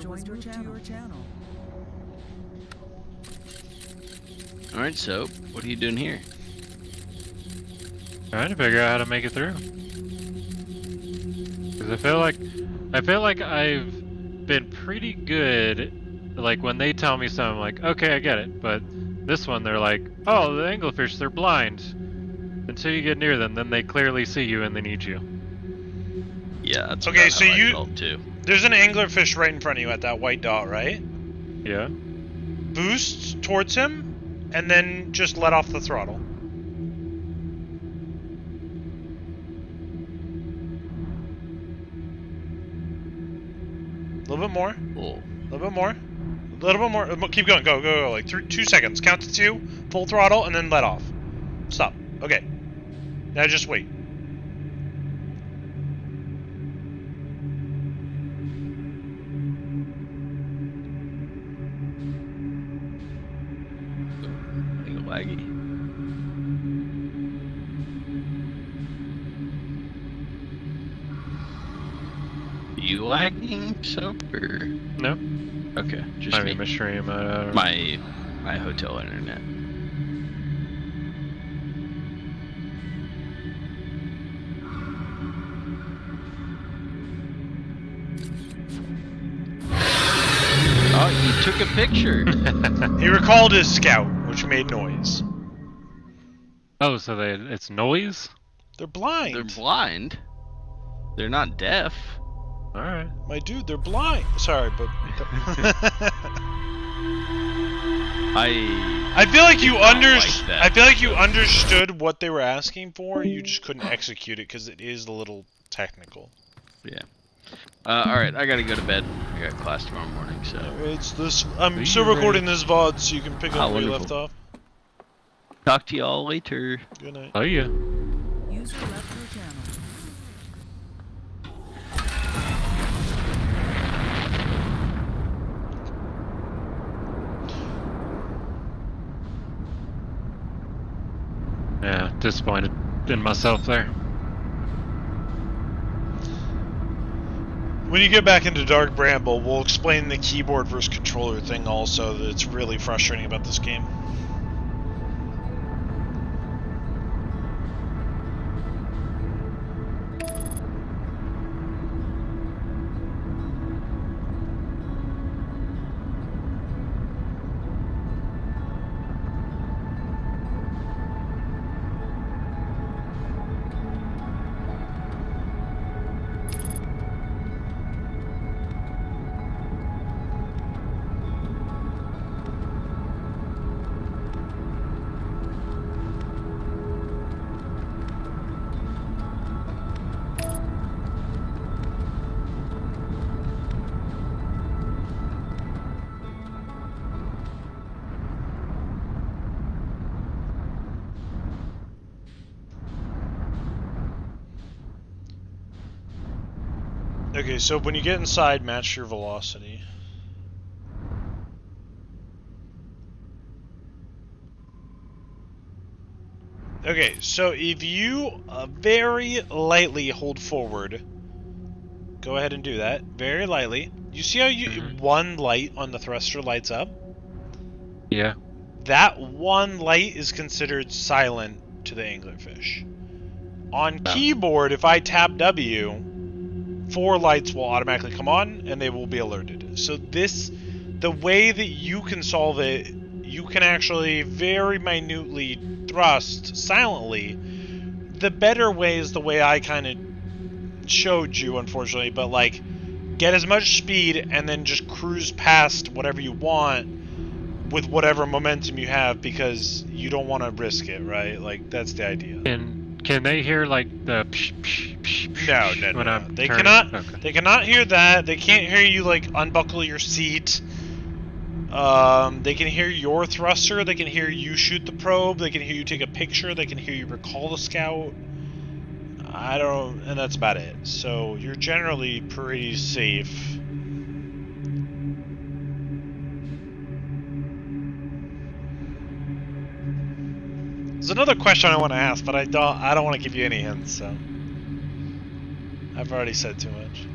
joined your channel. All right, so what are you doing here? Trying to figure out how to make it through. Because I feel like I've been pretty good. Like when they tell me something, I'm like, okay, I get it. But this one, they're like, oh, the anglerfish, they're blind. Until you get near them, then they clearly see you and they need you. Yeah, that's Okay, about so how I you- felt too. There's an anglerfish right in front of you at that white dot, right? Yeah. Boost towards him, and then just let off the throttle. A little bit more. Oh. A little bit more. A little bit more. Keep going. Go, go, go. Like 2 seconds. Count to 2. Full throttle, and then let off. Stop. Okay. Now just wait. I think laggy. You lagging, Sober? No. Okay, just I me. mean, my stream. I don't know. My hotel internet. Oh, you took a picture. He recalled his scout, which made noise. Oh, so it's noise? They're blind. They're blind. They're not deaf. Alright. My dude, they're blind. Sorry, but... I feel like you not like that. I feel like you understood what they were asking for. You just couldn't execute it because it is a little technical. Yeah. All right, I gotta go to bed. I got class tomorrow morning, so. It's this. I'm Are still you recording this VOD, so you can pick Ah, up where you wonderful. left off. Talk to y'all later. Good night. Oh, yeah. User left your channel. Yeah, disappointed in myself there. When you get back into Dark Bramble, we'll explain the keyboard versus controller thing also. That's really frustrating about this game. Okay, so when you get inside, match your velocity. Okay, so if you very lightly hold forward, go ahead and do that. Very lightly. You see how one light on the thruster lights up? Yeah. That one light is considered silent to the anglerfish. On keyboard, if I tap W, 4 lights will automatically come on and they will be alerted. So the way that you can solve it, you can actually very minutely thrust silently. The better way is the way I kind of showed you, unfortunately, but like get as much speed and then just cruise past whatever you want with whatever momentum you have, because you don't want to risk it, right? Like that's the idea. Can they hear like the psh, psh, psh, psh No. when I'm They turning? cannot. Okay. They cannot hear that. They can't hear you like unbuckle your seat. They can hear your thruster. They can hear you shoot the probe. They can hear you take a picture. They can hear you recall the scout. And that's about it. So you're generally pretty safe. There's another question I want to ask, but I don't want to give you any hints, so I've already said too much.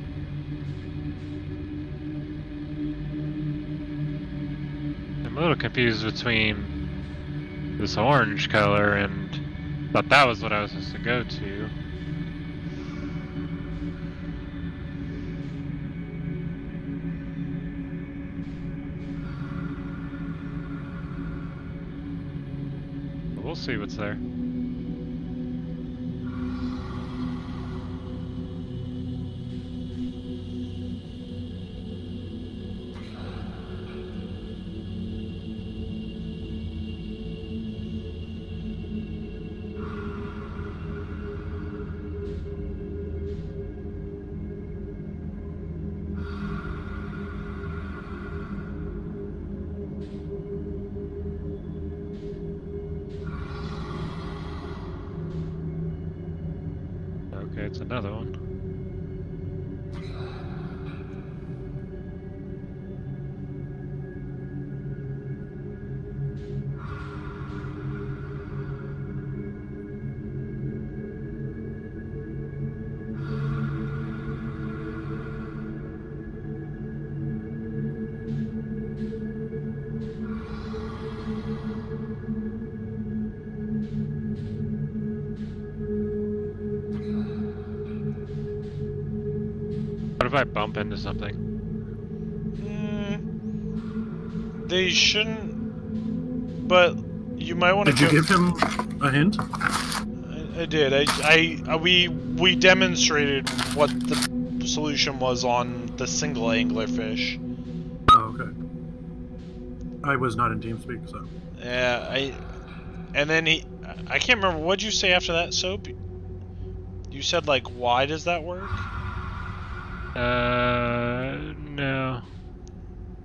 a little confused between this orange color and thought that was what I was supposed to go to. But we'll see what's there. Okay, it's another one. What if I bump into something? They shouldn't. But you might want to. Did you give him a hint? I did. We demonstrated what the solution was on the single anglerfish. Oh, okay. I was not in TeamSpeak, so. Yeah, and then I can't remember, what'd you say after that, Soap? You said, like, why does that work? No.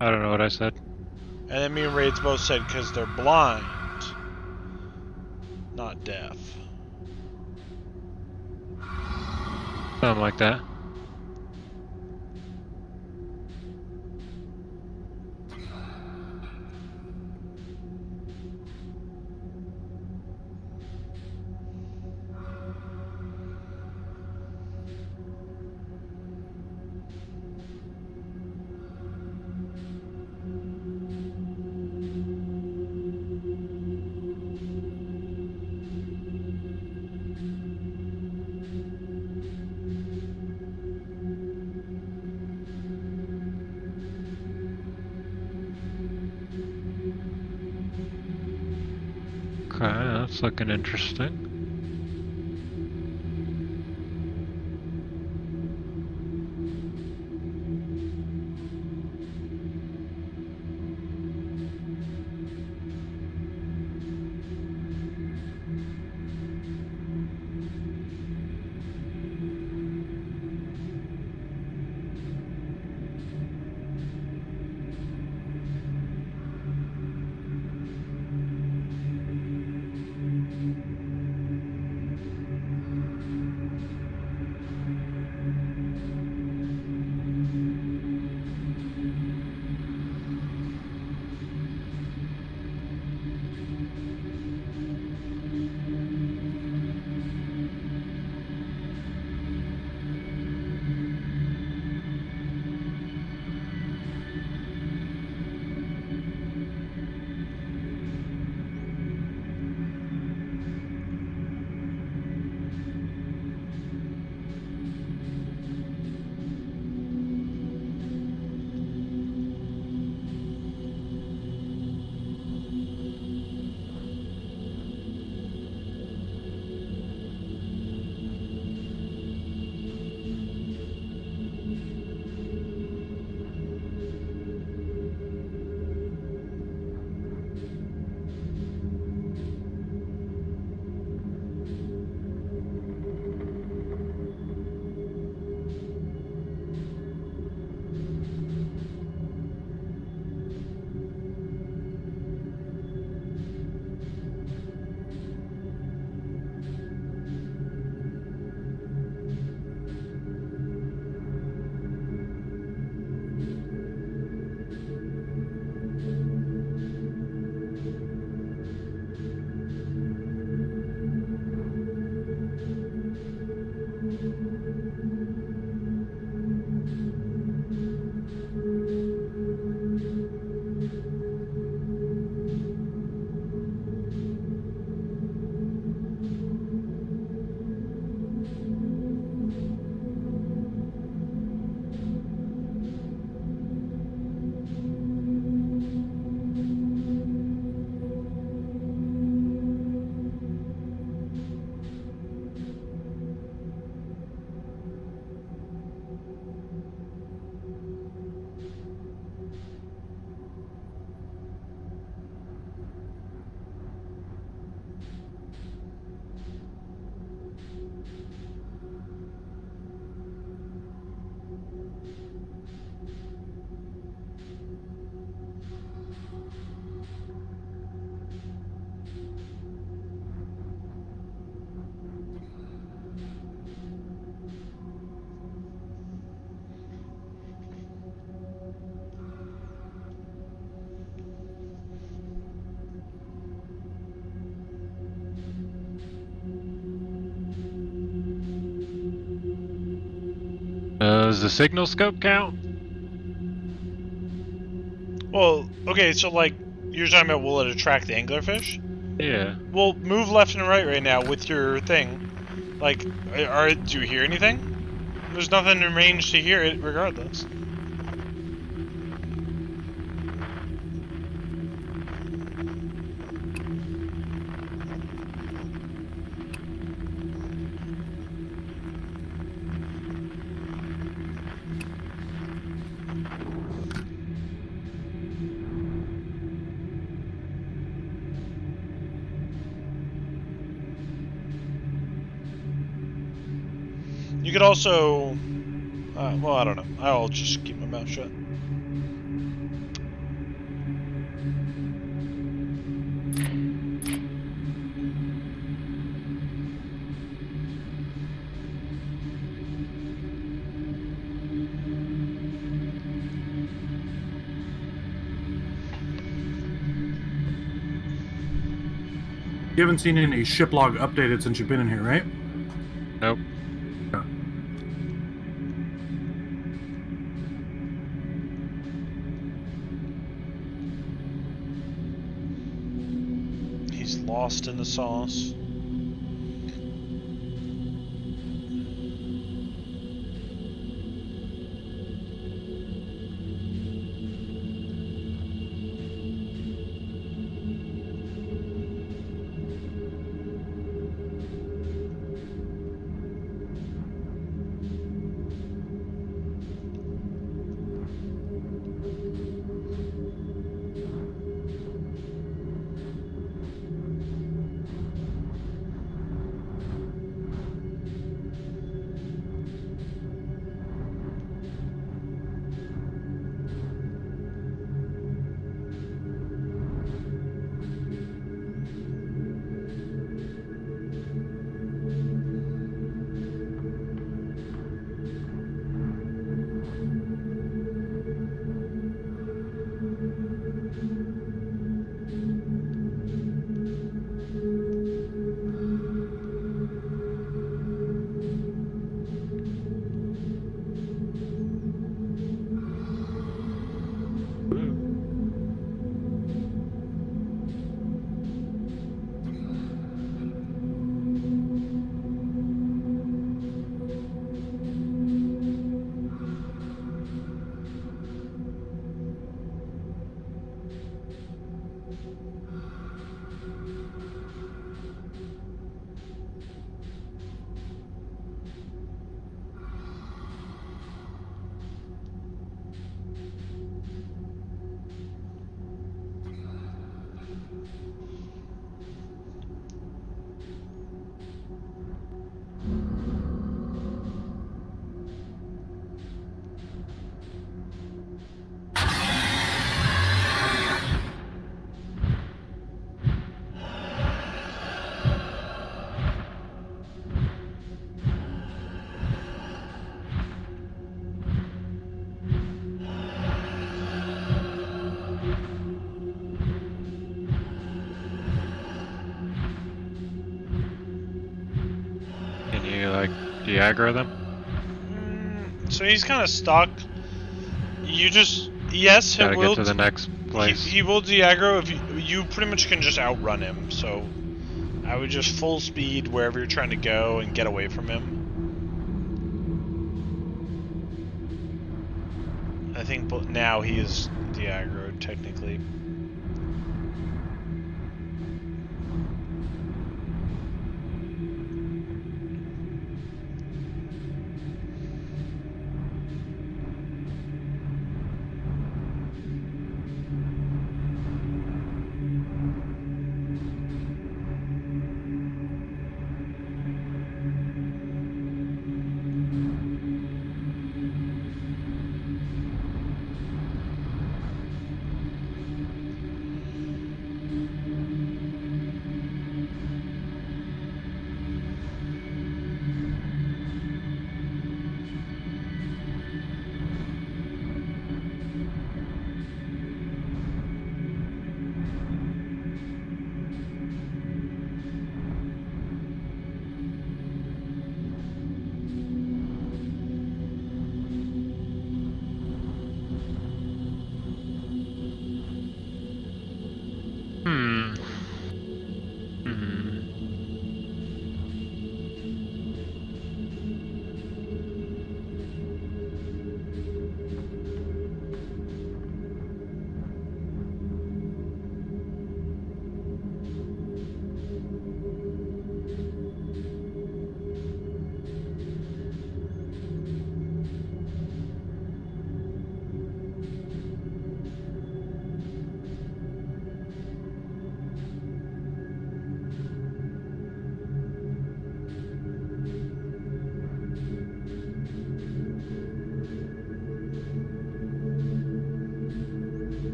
I don't know what I said. And then me and Raids both said because they're blind, not deaf. Something like that. Okay, that's looking interesting. a signal scope count? Well, okay, so like you're talking about will it attract the anglerfish? Yeah. Well, move left and right now with your thing. Like, do you hear anything? There's nothing in range to hear it, regardless. You could also, well, I don't know. I'll just keep my mouth shut. You haven't seen any ship log updated since you've been in here, right? Nope. He's lost in the sauce. Do you aggro them? So he's kind of stuck. You just yes, Gotta it will. get to the next place. He will de-aggro if you pretty much can just outrun him. So I would just full speed wherever you're trying to go and get away from him. I think now he is de-aggroed technically.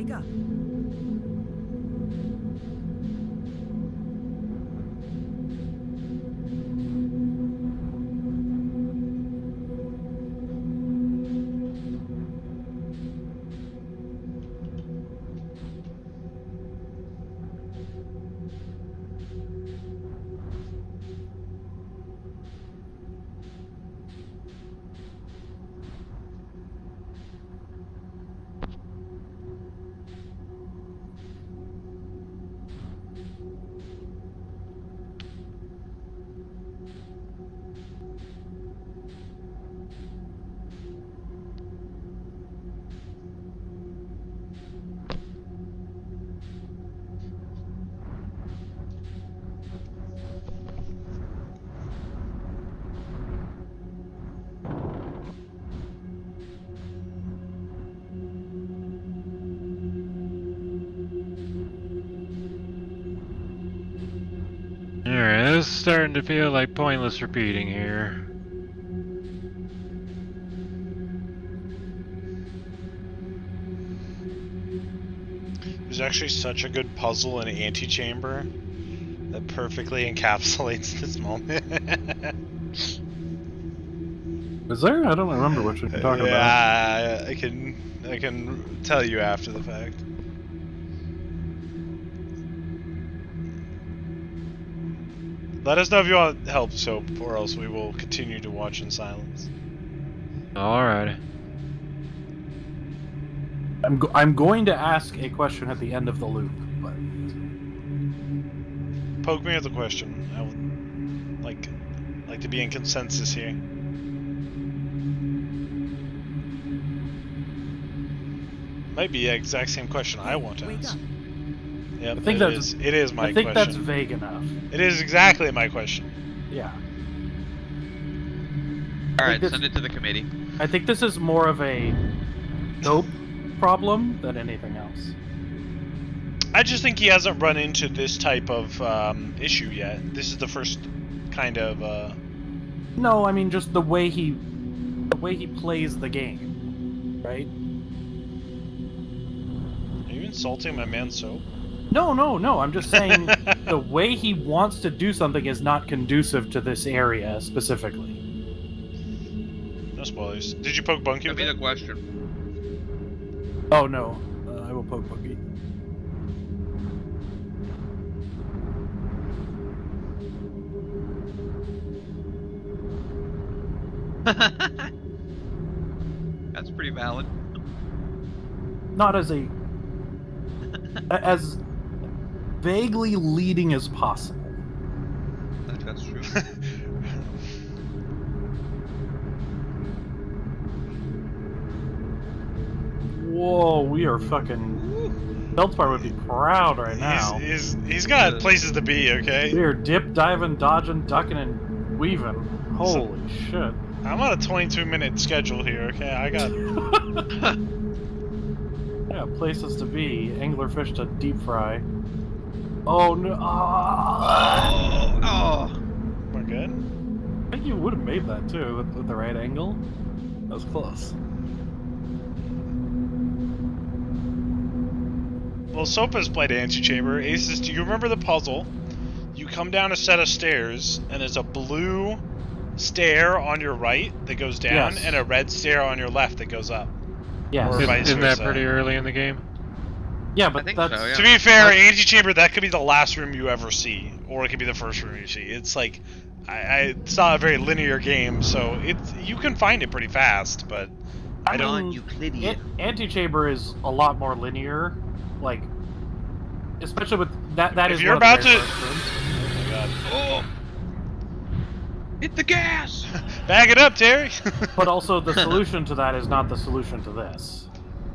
Wake up. Alright, this is starting to feel like pointless repeating here. There's actually such a good puzzle in Antechamber that perfectly encapsulates this moment. Is there? I don't remember what you're talking about. Yeah, I can tell you after the fact. Let us know if you want help, Soap, or else we will continue to watch in silence. Alright. I'm going to ask a question at the end of the loop, but Poke me with a question. I would like to be in consensus here. Might be the exact same question I want to Wake ask. up. Yep, I think that's- it is my I think question. that's vague enough. It is exactly my question. Yeah. Alright, this- send it to the committee. I think this is more of a dope problem than anything else. I just think he hasn't run into this type of issue yet. This is the first kind of. No, I mean just the way he plays the game, right? Are you insulting my man Soap? No. I'm just saying the way he wants to do something is not conducive to this area specifically. No spoilers. Did you poke Bunky Send with me it? the question. Oh no, I will poke Boogie. That's pretty valid. Not as as vaguely leading as possible. I think that's true. Whoa, we are fucking. Feldspar would be proud right now. He's got places to be, okay? We are dip, diving, dodging, ducking, and weaving. Holy shit. I'm on a 22-minute schedule here, okay? I got. Yeah, places to be. Anglerfish to deep fry. Oh no. Ah. Oh! We're good? I think you would have made that too with the right angle. That was close. Well, Soap has played Antechamber. Aces, do you remember the puzzle? You come down a set of stairs, and there's a blue stair on your right that goes down, Yes. and a red stair on your left that goes up. Yes. Or vice Isn't that versa. pretty early in the game? Yeah, I but think that's so, yeah. To be fair, Antechamber, that could be the last room you ever see, or it could be the first room you see. It's like, it's not a very linear game, so you can find it pretty fast, but I don't. Non-Euclidean. Antechamber is a lot more linear, like, especially with that. That If is you're one of the about very to- first rooms. Oh my god. Oh! Hit the gas! Bag it up, Terry! But also, the solution to that is not the solution to this.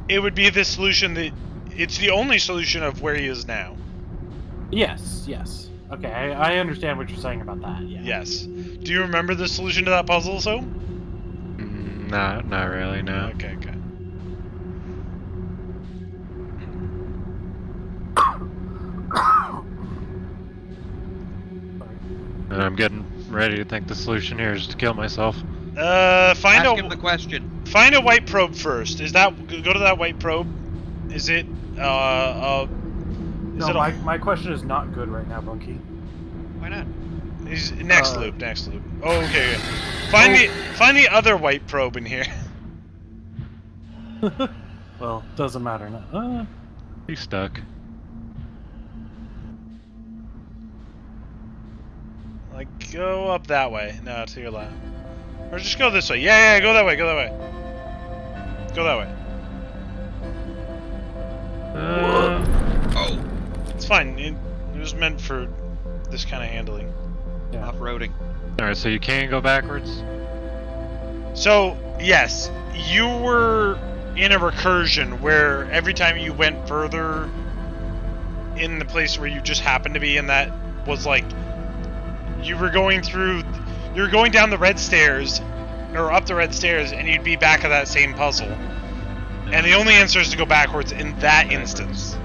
It would be the solution that. It's the only solution of where he is now. Yes. Okay, I understand what you're saying about that. Yeah. Yes. Do you remember the solution to that puzzle, so? Not really, no. Okay. And I'm getting ready to think the solution here is to kill myself. Find Ask him the question. a white probe first. Go to that white probe. Is it? No, it my question is not good right now, Bunky. Why not? Is next loop? Next loop. Oh, okay. Find the other white probe in here. Well, doesn't matter now. He's stuck. Like, go up that way. No, to your left. Or just go this way. Yeah, go that way. Go that way. Go that way. Oh, It's fine. It was meant for this kind of handling. Yeah. off-roading. Alright, so you can go backwards? So, yes, you were in a recursion where every time you went further in the place where you just happened to be, and that was like you were going down the red stairs or up the red stairs, and you'd be back at that same puzzle. And the only answer is to go backwards in that instance.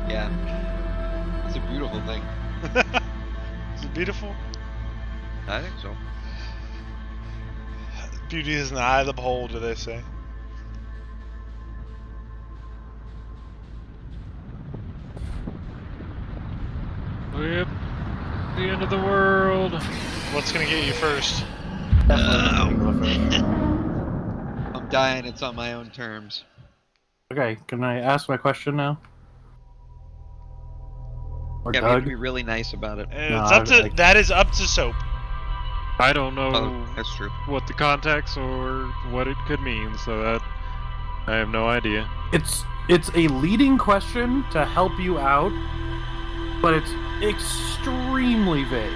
Yeah. It's a beautiful thing. Is it beautiful? I think so. Beauty is in the eye of the beholder, they say. Yep. The end of the world. What's gonna get you first? I'm dying. It's on my own terms. Okay, can I ask my question now? Or Yeah, we have Doug? to be really nice about it. That is up to Soap. I don't know Oh, that's true. what the context or what it could mean, so that I have no idea. It's a leading question to help you out, but it's extremely vague.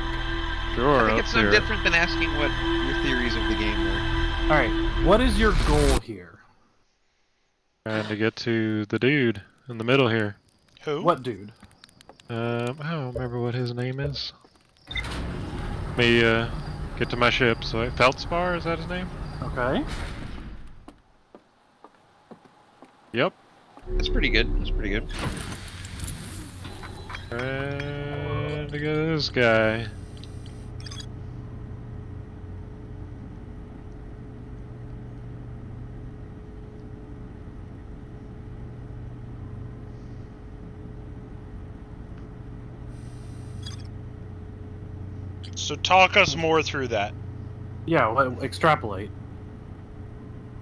Sure, I think let's it's no hear it. different than asking what your theories of the game were. Alright, what is your goal here? Trying to get to the dude in the middle here. Who? What dude? I don't remember what his name is. Let me get to my ship. So Feldspar, is that his name? Okay. Yep. That's pretty good. That's pretty good. Trying to get this guy. So talk us more through that. Yeah, well, extrapolate.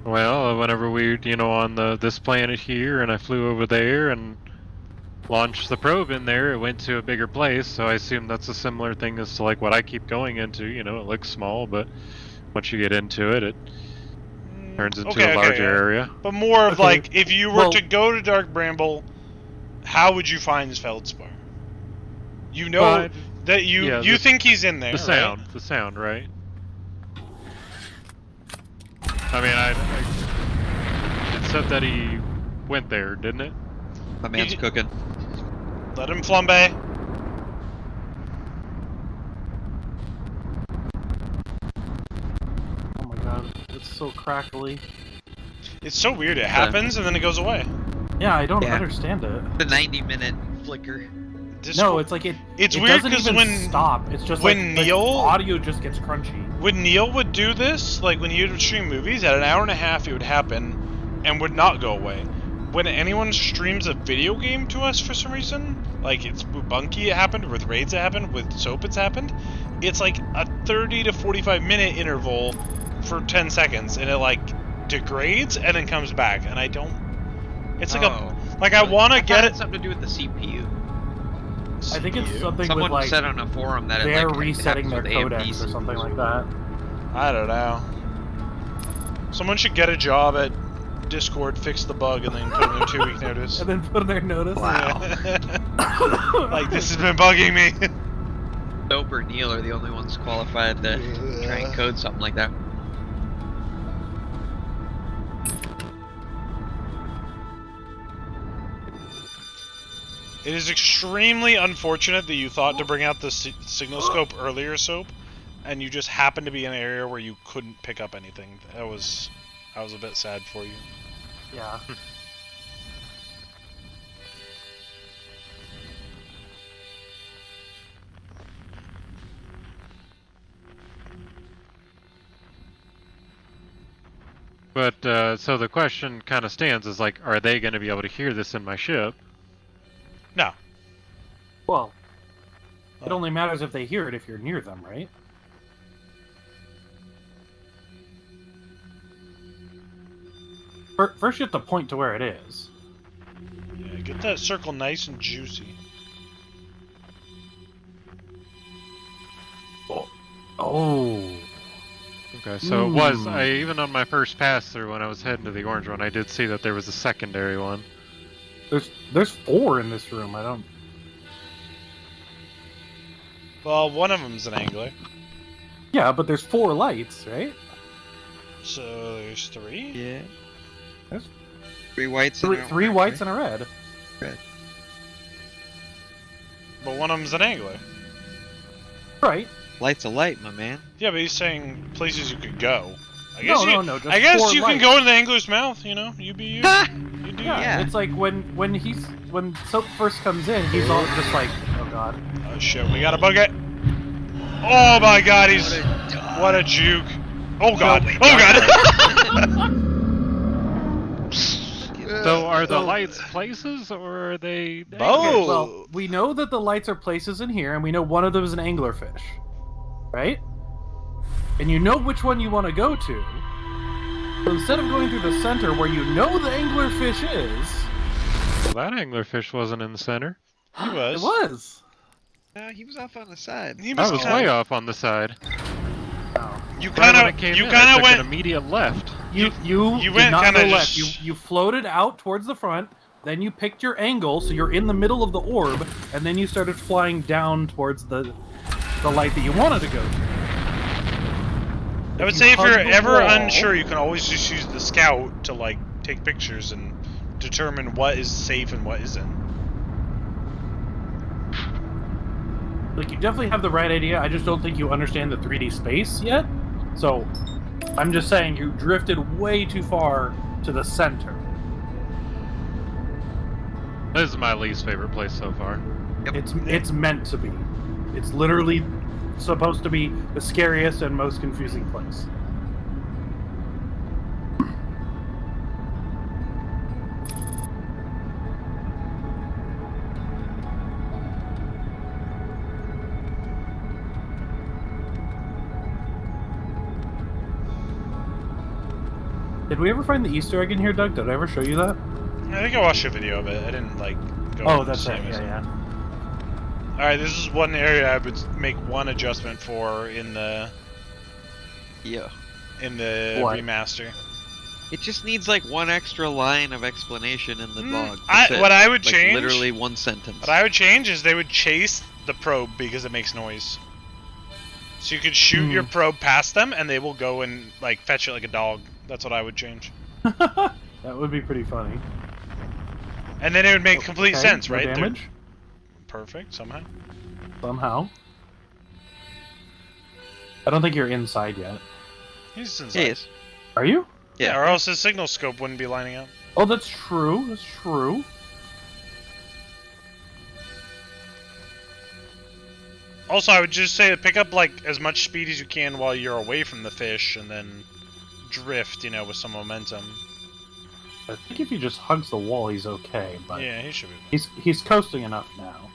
Well, whenever we, on this planet here, and I flew over there and launched the probe in there, it went to a bigger place. So I assume that's a similar thing as to like what I keep going into. It looks small, but once you get into it, it turns into a larger area. But more of like, if you were Well- to go to Dark Bramble, how would you find Feldspar? You know But- that you yeah, you think he's in there, The sound, right? I mean, it said that he went there, didn't it? My man's cooking. right? Let him flambe. Oh my god, it's so crackly. It's so weird. It happens and then it goes away. Yeah, I don't Yeah. understand it. The 90-minute flicker. No, it's like It's it weird doesn't 'cause even when- stop. It's just when like Neil- the audio just gets crunchy. When Neil would do this, like when he would stream movies, at an hour and a half it would happen and would not go away. When anyone streams a video game to us for some reason, like it's with Bunky it happened, with Raids it happened, with Soap it's happened, it's like a 30 to 45 minute interval for 10 seconds and it like degrades and then comes back and I don't... It's like I want to thought get it it... had something to do with the CPU. I think it's something Someone with like said on a forum that they're it like resetting their happens with codecs AMD or something CPUs. like that. I don't know. Someone should get a job at Discord, fix the bug, and then put in a 2-week notice. And then put their notice. Wow. Like, this has been bugging me. Soap or Neil are the only ones qualified to try and code something like that. It is extremely unfortunate that you thought to bring out the signal scope earlier, Soap, and you just happened to be in an area where you couldn't pick up anything. I was a bit sad for you. Yeah. But so the question kind of stands is like, are they going to be able to hear this in my ship? No. Well, it only matters if they hear it if you're near them, right? First, you have to point to where it is. Yeah, get that circle nice and juicy. Oh. Okay, so it was, even on my first pass through when I was heading to the orange one, I did see that there was a secondary one. There's 4 in this room. I don't. Well, one of them's an angler. Yeah, but there's 4 lights, right? So there's 3? Yeah. There's 3 whites three, and a three orange, whites right? and a red. But one of them's an angler. Right. Light's a light, my man. Yeah, but he's saying places you could go. I guess No. Just I guess 4 you can lights. go in the angler's mouth, you know? You be you. You do Yeah, you. it's like when Soap first comes in, he's all just like, oh god. Oh shit, we got a bucket. Oh my god, he's what a juke. Oh god. Oh god. So are the lights places, or are they... Both. Okay, well, we know that the lights are places in here, and we know one of them is an anglerfish, right? And you know which one you want to go to. So instead of going through the center where you know the anglerfish is, Well, that anglerfish wasn't in the center. He was. it was. He was off on the side. He I was kinda- way off on the side. You Right kind when it of came you in, kind I of took went an immediate left. You did went not kinda go left. just- You floated out towards the front, then you picked your angle, so you're in the middle of the orb, and then you started flying down towards the light that you wanted to go to. I would you say if hug you're the ever wall- unsure, you can always just use the scout to like take pictures and determine what is safe and what isn't. Like, you definitely have the right idea, I just don't think you understand the 3D space yet. So, I'm just saying you drifted way too far to the center. This is my least favorite place so far. It's meant to be. It's literally supposed to be the scariest and most confusing place. Did we ever find the Easter egg in here, Doug? Did I ever show you that? I think I watched a video of it. I didn't like go. Oh, and that's see right. it. Yeah. All right, this is one area I would make one adjustment for in the Yeah. What? remaster. It just needs like one extra line of explanation in the log. That's What it. I would Like, change. literally one sentence. What I would change is they would chase the probe because it makes noise. So you could shoot your probe past them, and they will go and like fetch it like a dog. That's what I would change. That would be pretty funny. And then it would make complete Okay, sense, no right? They're- damage? Perfect, somehow. Somehow. I don't think you're inside yet. He's inside. Yes. Are you? Yeah, or else his signal scope wouldn't be lining up. Oh, that's true. That's true. Also, I would just say pick up like as much speed as you can while you're away from the fish, and then drift, you know, with some momentum. I think if he just hugs the wall, he's okay. But Yeah, he should be. he's coasting enough now.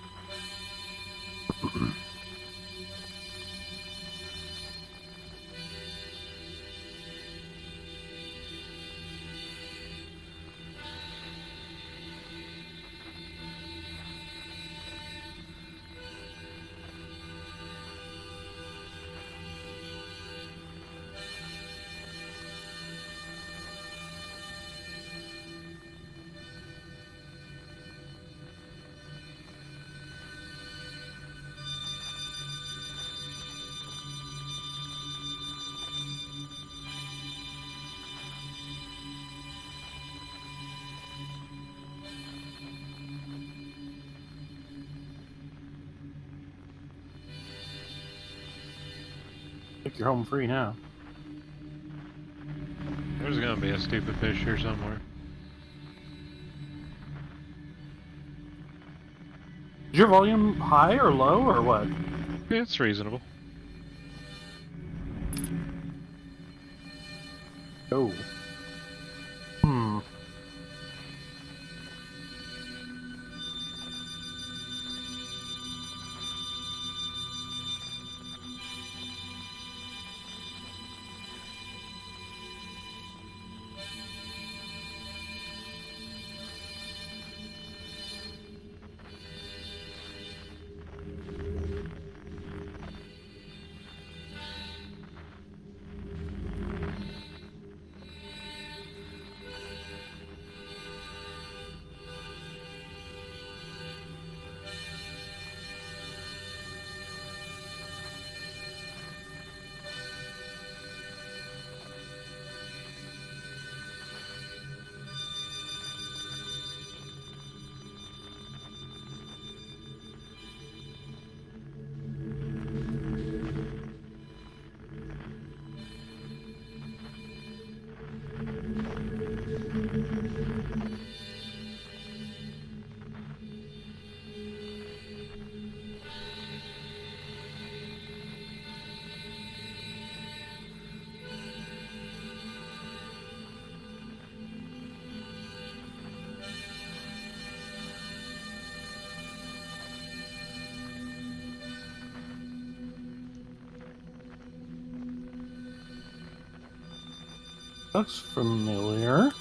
you're home free now. There's gonna be a stupid fish here somewhere. Is your volume high or low or what? It's reasonable. Oh. Hmm. Looks familiar.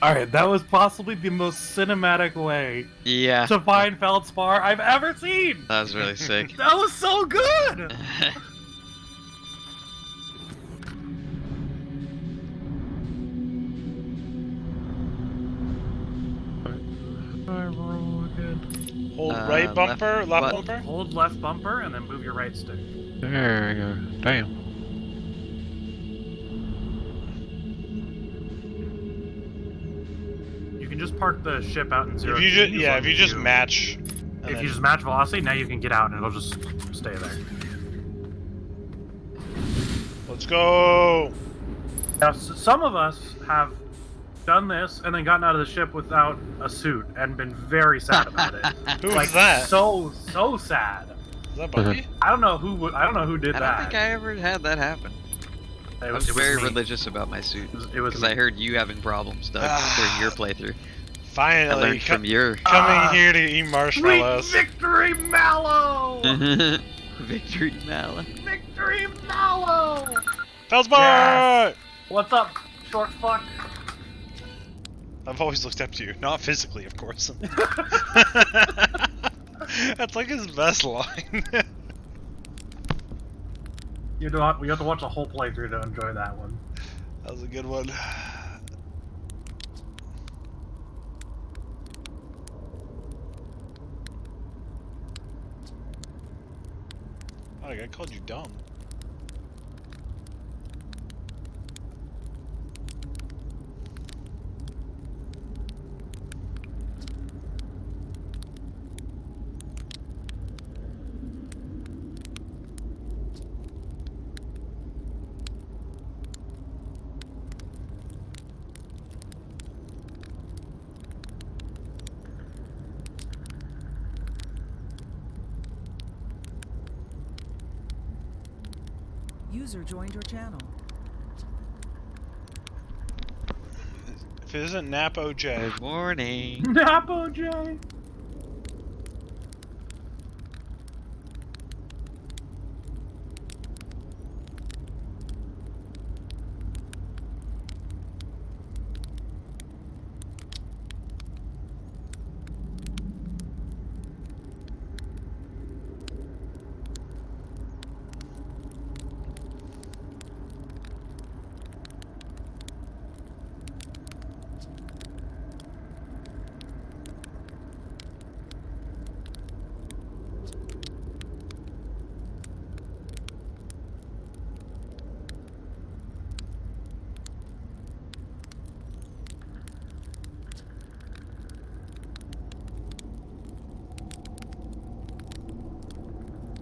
Alright, that was possibly the most cinematic way Yeah. to find Feldspar I've ever seen! That was really sick. That was so good! Hold right bumper, left what? bumper? Hold left bumper and then move your right stick. There we go. Damn. You can just park the ship out in zero. If you just if you just match. If you just match velocity, now you can get out and it'll just stay there. Let's go. Now, some of us have done this and then gotten out of the ship without a suit and been very sad about it. Who's like that? so sad. Is that Bucky? I don't know who did I don't that. think I ever had that happen. I was very religious about my suit. It was Because I heard you having problems, Doug, during your playthrough. Finally, I learned from your... coming here to eat marshmallows. Sweet victory mallow! Victory Mallow. Victory mallow! Feldspar! What's up, short fuck? I've always looked up to you. Not physically, of course. That's like his best line. We have to watch a whole playthrough to enjoy that one. That was a good one. Oh, I called you dumb. User joined your channel. If it isn't Napo J. Good morning. Napo J.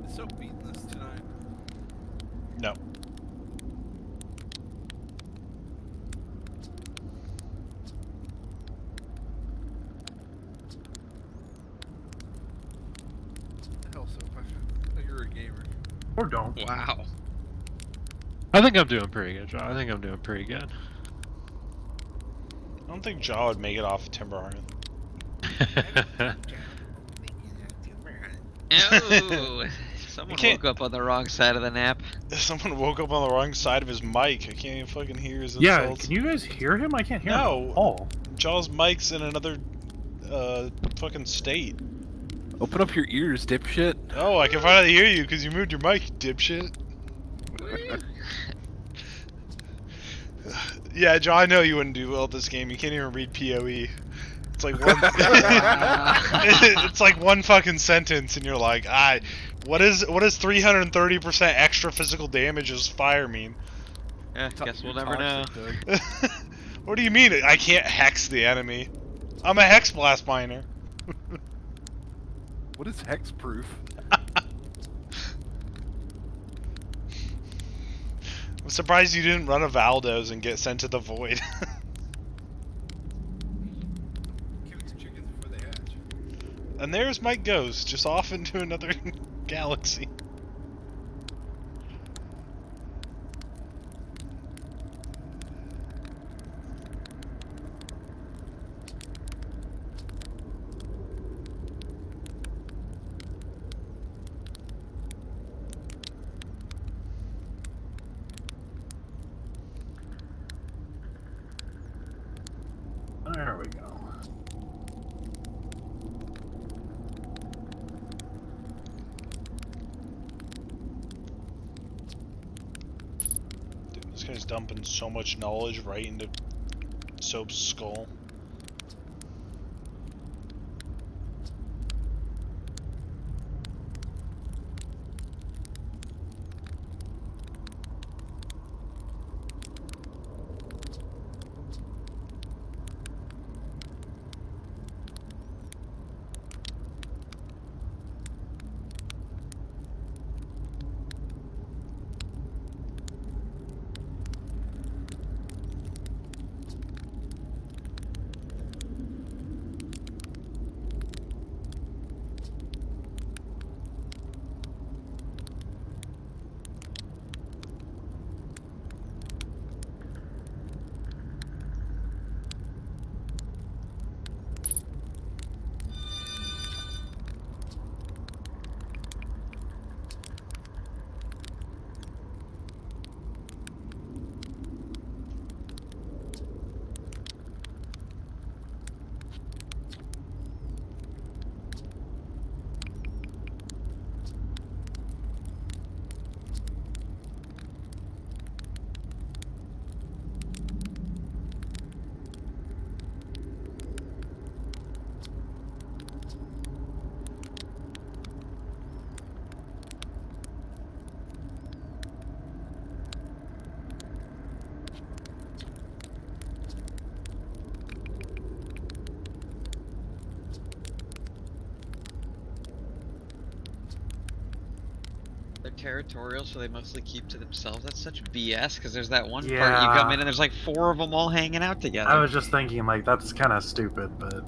So beatless tonight. No. Hell, so I thought you were a gamer. Or don't. Wow. I think I'm doing pretty good, John. I think I'm doing pretty good. I don't think Jaw would make it off of Timber Island. Oh, someone can't- woke up on the wrong side of the nap. Someone woke up on the wrong side of his mic. I can't even fucking hear his Yeah, insults. can you guys hear him? I can't hear No. him. Oh. Jaw's mic's in another fucking state. Open up your ears, dipshit. Oh, I can finally hear you because you moved your mic, you dipshit. Yeah, Jaw, I know you wouldn't do well at this game. You can't even read PoE. It's like one. It's like one fucking sentence, and you're like, what is 330% extra physical damage as fire mean? Yeah, guess we'll never know. What do you mean? I can't hex the enemy. I'm a hex blast miner. What is hexproof? I'm surprised you didn't run a Valdos and get sent to the void. And there's Mike Goes, just off into another galaxy. There we go. Dude, this guy's dumping so much knowledge right into Soap's skull. territorial, so they mostly keep to themselves. That's such BS, because there's that one part you Yeah. come in and there's like 4 of them all hanging out together. I was just thinking, like, that's kind of stupid, but...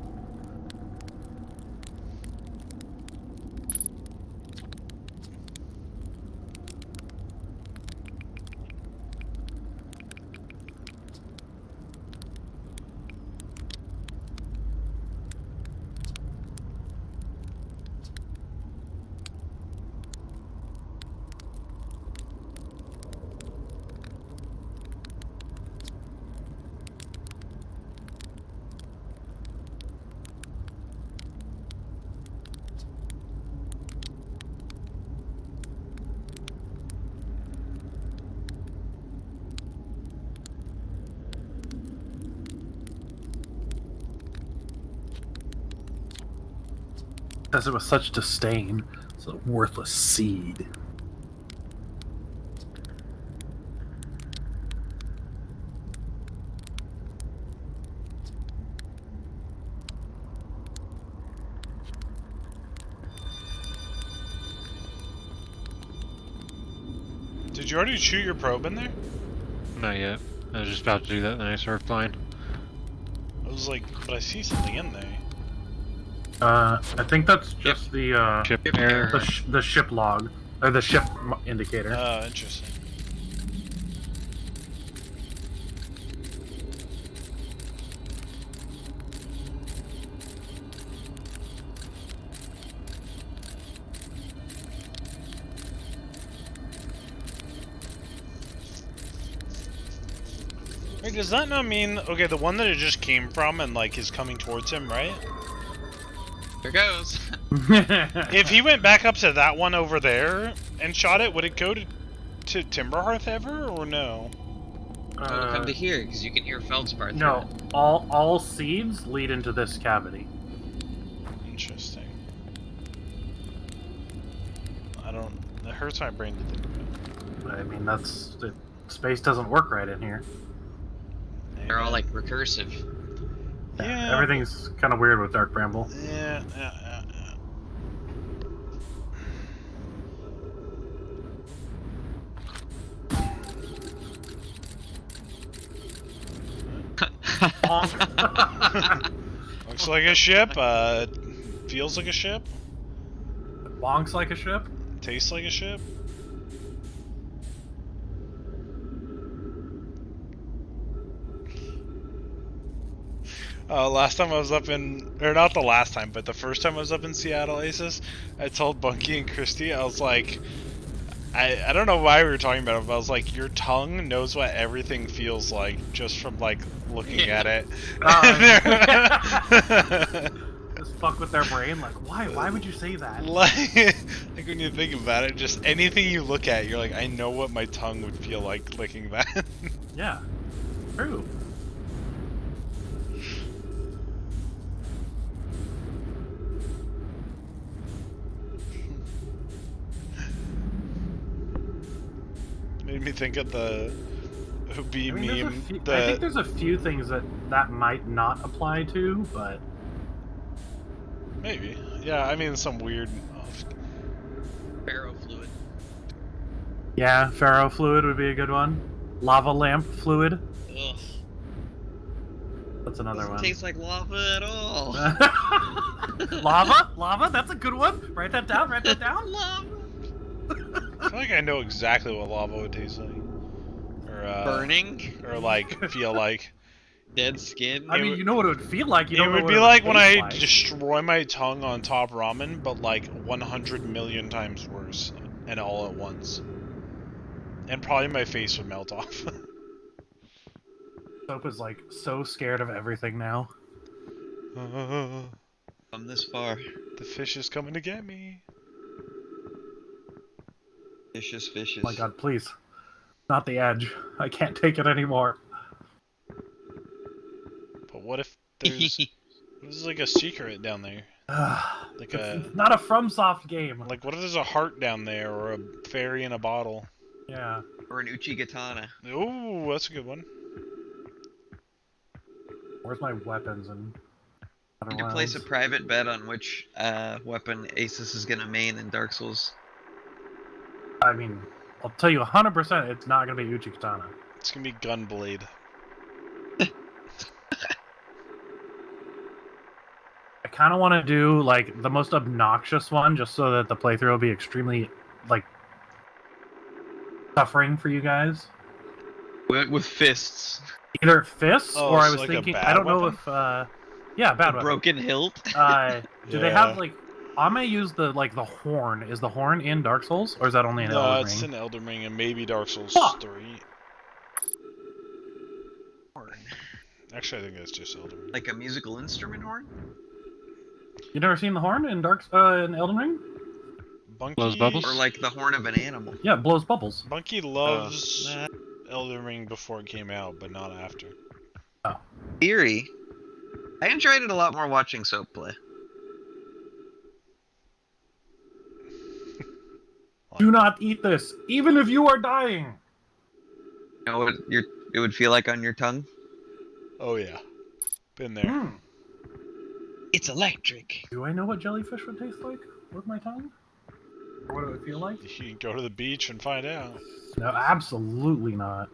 Says it with such disdain. It's a worthless seed. Did you already shoot your probe in there? Not yet. I was just about to do that, and then I started flying. I was like, but I see something in there. I think that's just the Ship error. the ship log or the ship indicator. Oh, interesting. Wait, does that not mean okay? The one that it just came from and like is coming towards him, right? Here goes. If he went back up to that one over there and shot it, would it go to Timberhearth ever, or no? It'll come to here, because you can hear Feldspar through No, it. all seeds lead into this cavity. Interesting. I don't. It hurts my brain to think about it. I mean, space doesn't work right in here. They're all like recursive. Yeah. Everything's kind of weird with Dark Bramble. Yeah. Looks like a ship. Feels like a ship. Bonks like a ship. Tastes like a ship. Last time I was up in, or not the last time, but the first time I was up in Seattle, Aces, I told Bunky and Christy, I was like, I don't know why we were talking about it, but I was like, your tongue knows what everything feels like just from like looking at it. Just fuck with their brain, like why would you say that? Like when you think about it, just anything you look at, you're like, I know what my tongue would feel like licking that. Yeah, true. Made me think of the Hoobie I mean, meme. I think there's a few things that might not apply to, but maybe. Yeah, I mean some weird. Ferrofluid. yeah, ferrofluid would be a good one. Lava lamp fluid. Ugh. That's another Doesn't one. taste like lava at all. Lava. That's a good one. Write that down. Lava. I feel like I know exactly what lava would taste like. Or Burning. Or like feel like. Dead skin. I mean, you know what it would feel like. You don't It know would what be like when I taste like. destroy my tongue on top ramen, but like 100 million times worse, and all at once. And probably my face would melt off. Soap is like so scared of everything now. I'm this far. The fish is coming to get me. Vicious. Oh my god, please. Not the edge. I can't take it anymore. But what if there's like a secret down there? Like It's not a FromSoft game. Like what if there's a heart down there, or a fairy in a bottle? Yeah. Or an Uchigatana. Ooh, that's a good one. Where's my weapons and You can place a private bet on which weapon Asus is gonna main in Dark Souls. I mean, I'll tell you 100% it's not going to be Uchi-Katana. It's gonna be Gunblade. I kind of want to do, like, the most obnoxious one, just so that the playthrough will be extremely, like, suffering for you guys. With fists. Either fists, Oh, or I so was like a thinking, bad I don't know weapon? if, yeah, bad A weapon. broken hilt. Do they have, like, I may use the horn. Is the horn in Dark Souls, or is that only in No, Elden it's Ring? in Elden Ring and maybe Dark Souls Fuck! 3. Actually, I think that's just Elden Ring. Like a musical instrument horn? You never seen the horn in in Elden Ring? Bunky, Blows bubbles? Or like the horn of an animal? Yeah, it blows bubbles. Bunky loves Elden Ring before it came out, but not after. Theory. I enjoyed it a lot more watching Soap play. Do not eat this, even if you are dying. You know what it would feel like on your tongue? Oh yeah, been there. It's electric. Do I know what jellyfish would taste like with my tongue? Or what it would feel like? You can go to the beach and find out. No, absolutely not.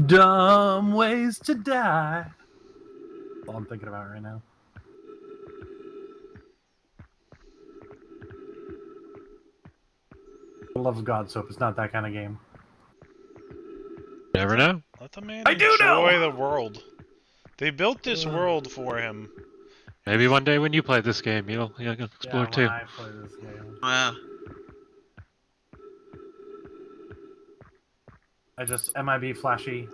Dumb ways to die. That's all I'm thinking about right now. For the love of God, Soap, it's not that kind of game. Never know. Let the man I do know! enjoy the world. They built this world for him. Maybe one day when you play this game, you'll explore when too. I play this game. Wow. I just MIB flashy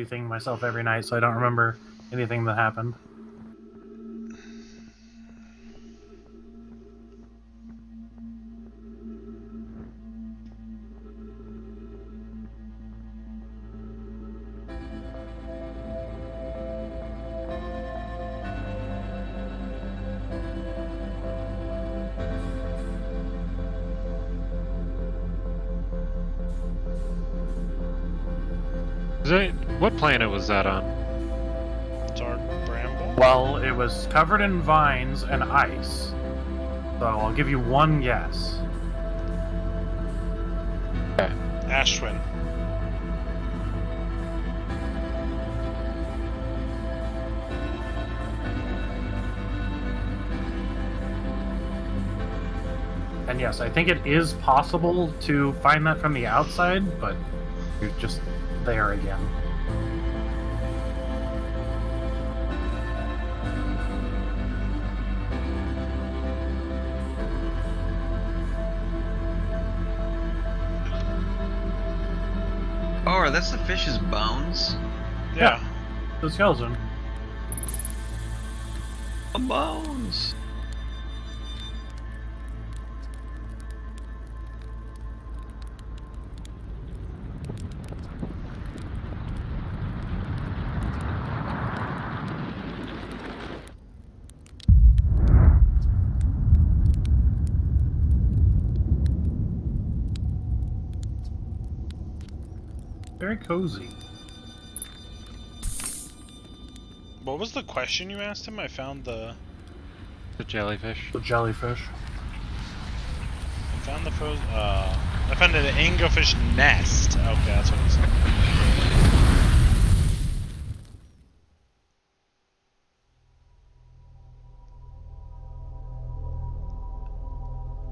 thing myself every night, so I don't remember anything that happened. What planet was that on? Dark Bramble? Well, it was covered in vines and ice. So I'll give you one guess. Ashwin. And yes, I think it is possible to find that from the outside, but you're just there again. Oh, that's the fish's bones? Yeah. The skeleton. The bones. Very cozy. What was the question you asked him? I found the jellyfish. The jellyfish. I found the frozen. I found an anglerfish nest. Okay, that's what he said.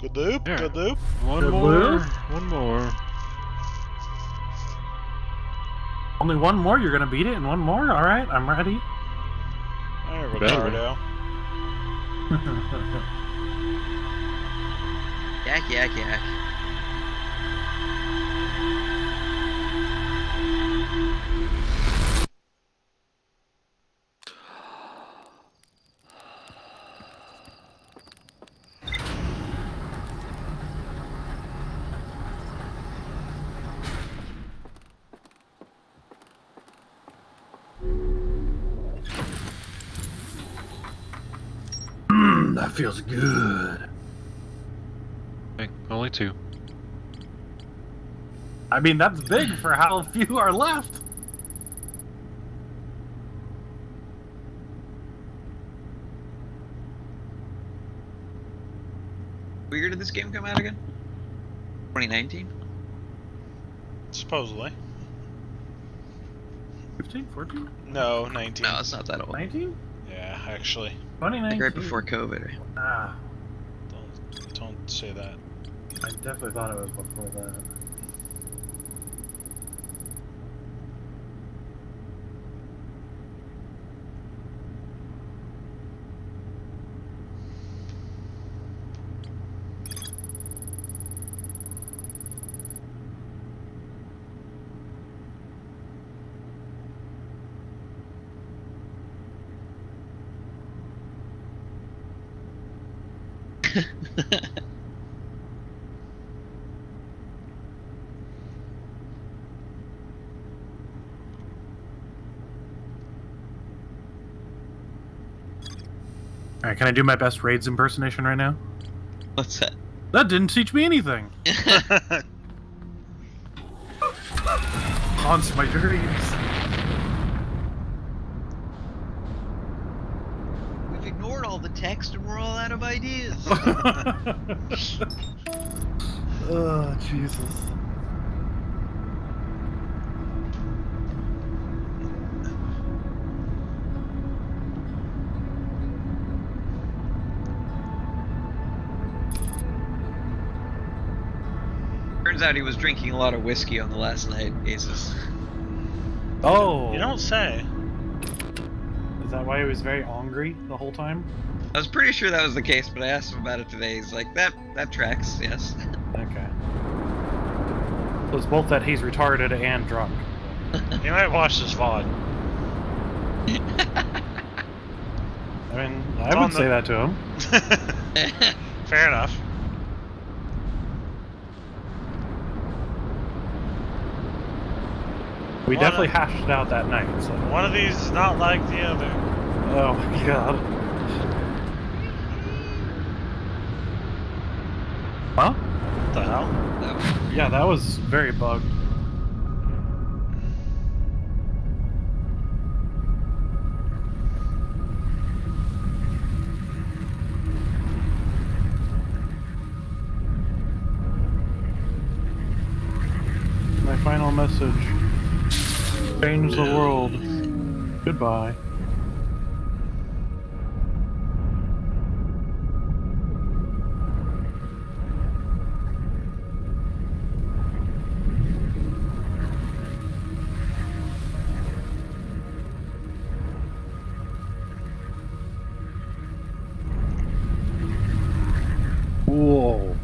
Good loop. There. Good loop. One Good more. move. One more. Only one more? You're gonna beat it in one more? Alright, I'm ready. Alright, Better. Ricardo. Yak, yak, yak. That feels good. Okay, only two. I mean, that's big for how few are left. What year did this game come out again? 2019? Supposedly. 15, 14? No, 19. No, it's not that old. 19? Yeah, actually. 2019. Like right before COVID. Ah, Don't say that. I definitely thought it was before that. Alright, can I do my best raids impersonation right now? What's that? That didn't teach me anything. Haunts my dreams. We've ignored all the text and we're all out of ideas. Oh, Jesus. Turns out he was drinking a lot of whiskey on the last night, Aces. Oh. You don't say. Is that why he was very angry the whole time? I was pretty sure that was the case, but I asked him about it today. He's like, that tracks, yes. Okay. So it's both that he's retarded and drunk. He might watch this VOD. I mean, I would say that to him. Fair enough. We definitely hashed it out that night. So. One of these is not like the other. Oh my god. Huh? What the hell? Yeah, that was very bugged. My final message. Change the world. Goodbye. Whoa.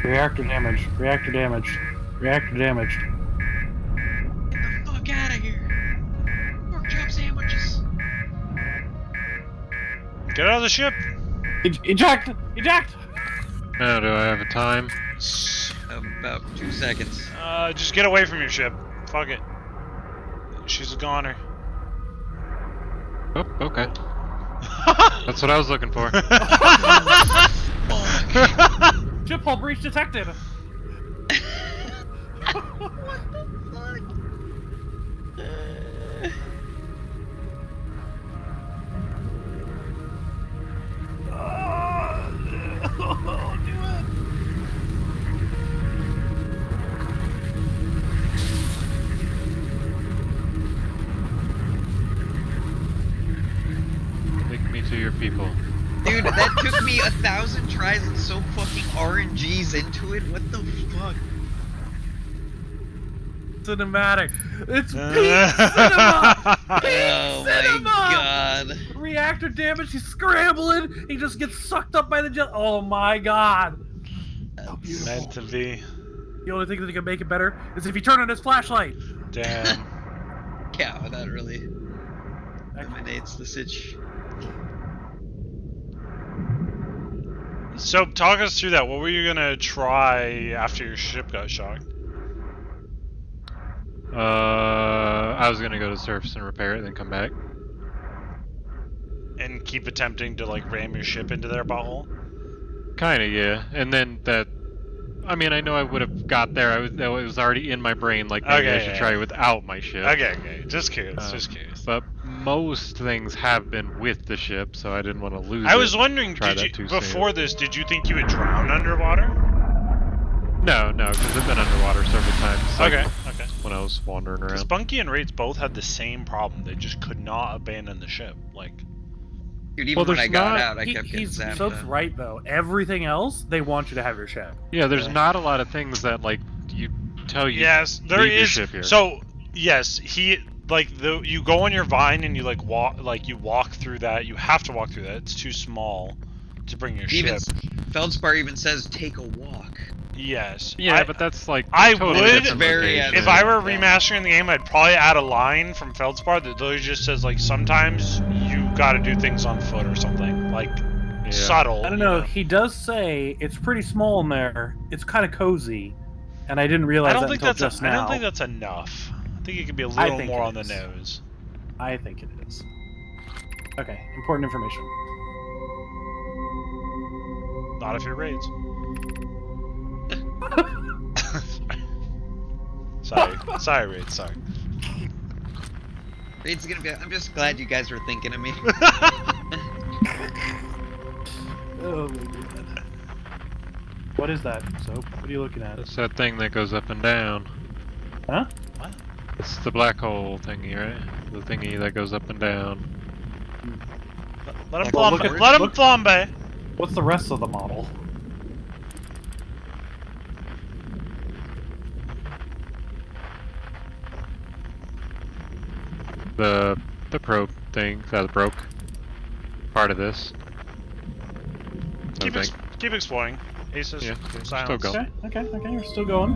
Reactor damaged. Reactor damaged. Reactor damaged. Get the fuck out of here. Pork chop sandwiches. Get out of the ship! Eject! Eject! Oh, do I have a time? About 2 seconds. Just get away from your ship. Fuck it. She's a goner. Oh, okay. That's what I was looking for. Ship hull breach detected! Take me to your people. Dude, that took me 1,000 tries and so fucking RNGs into it. What the fuck? cinematic. It's peak cinema. Oh my god. Reactor damage. He's scrambling. He just gets sucked up by the jet. Oh my god. So beautiful. Meant to be. The only thing that can make it better is if you turn on his flashlight. Damn. Yeah, that really eliminates the sitch. So talk us through that. What were you gonna try after your ship got shocked? I was gonna go to the surface and repair it, then come back. And keep attempting to like ram your ship into their butthole? Kinda, yeah. And then that. I mean, I know I would have got there. It was already in my brain. Like maybe I should try without my ship. Okay. Just curious. But most things have been with the ship, so I didn't want to lose it. I was wondering, before this, did you think you would drown underwater? No, because I've been underwater several times. Okay. When I was wandering around. Spunky and Raids both had the same problem. They just could not abandon the ship. Like, dude, even when I got out, I kept getting zapped. Soap's right though. Everything else, they want you to have your ship. Yeah, there's not a lot of things that like you tell you. Yes, there leave your is. Ship here. So yes, you go on your vine and you walk through that. You have to walk through that. It's too small to bring your ship. Feldspar even says take a walk. Yes. Yeah, but that's like I totally would different if I were remastering the game, I'd probably add a line from Feldspar that literally just says like sometimes you got to do things on foot or something like subtle. I don't know. He does say it's pretty small in there. It's kind of cozy, and I didn't realize that until just now. I don't think that's enough. I think it could be a little more on the nose. I think it is. Okay, important information. Not if it raids. Sorry, Raid. Sorry. Raid's gonna be. I'm just glad you guys were thinking of me. Oh my god. What is that, Soap? What are you looking at? It's that thing that goes up and down. Huh? What? It's the black hole thingy, right? The thingy that goes up and down. Let him flambe. Let him flambe. What's the rest of the model? The probe thing that broke. Part of this. Keep exploring. Aces. Yeah, silence. still go. Okay, you're still going.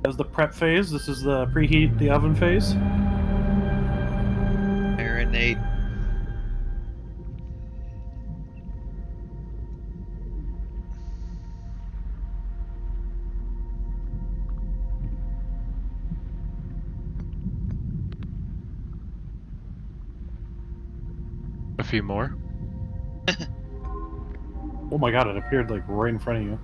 As the prep phase, this is the preheat the oven phase. Marinate. A few more. Oh my god, it appeared like right in front of you.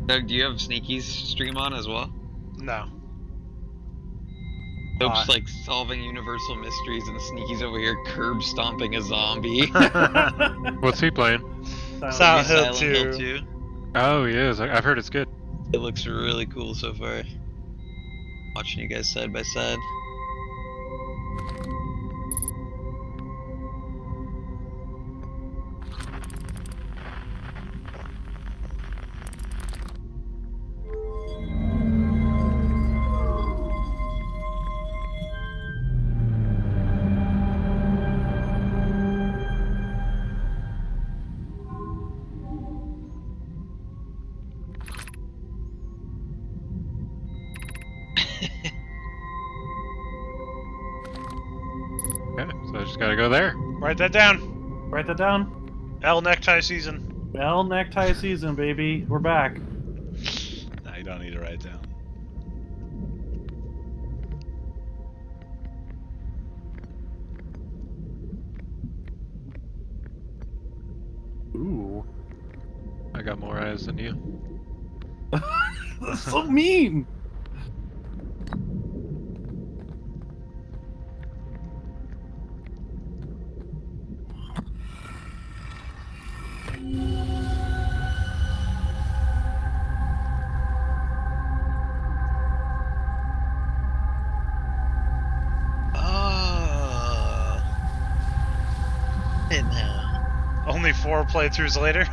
Doug, do you have Sneaky's stream on as well? No. Soap's like solving universal mysteries and Sneaky's over here curb stomping a zombie. What's he playing? Silent Hill 2. Oh, he is. I've heard it's good. It looks really cool so far. Watching you guys side by side. Okay, so I just gotta go there. Write that down. Write that down. L necktie season. L necktie season, baby. We're back. No, you don't need to write it down. Ooh. I got more eyes than you. That's so mean! only 4 playthroughs later.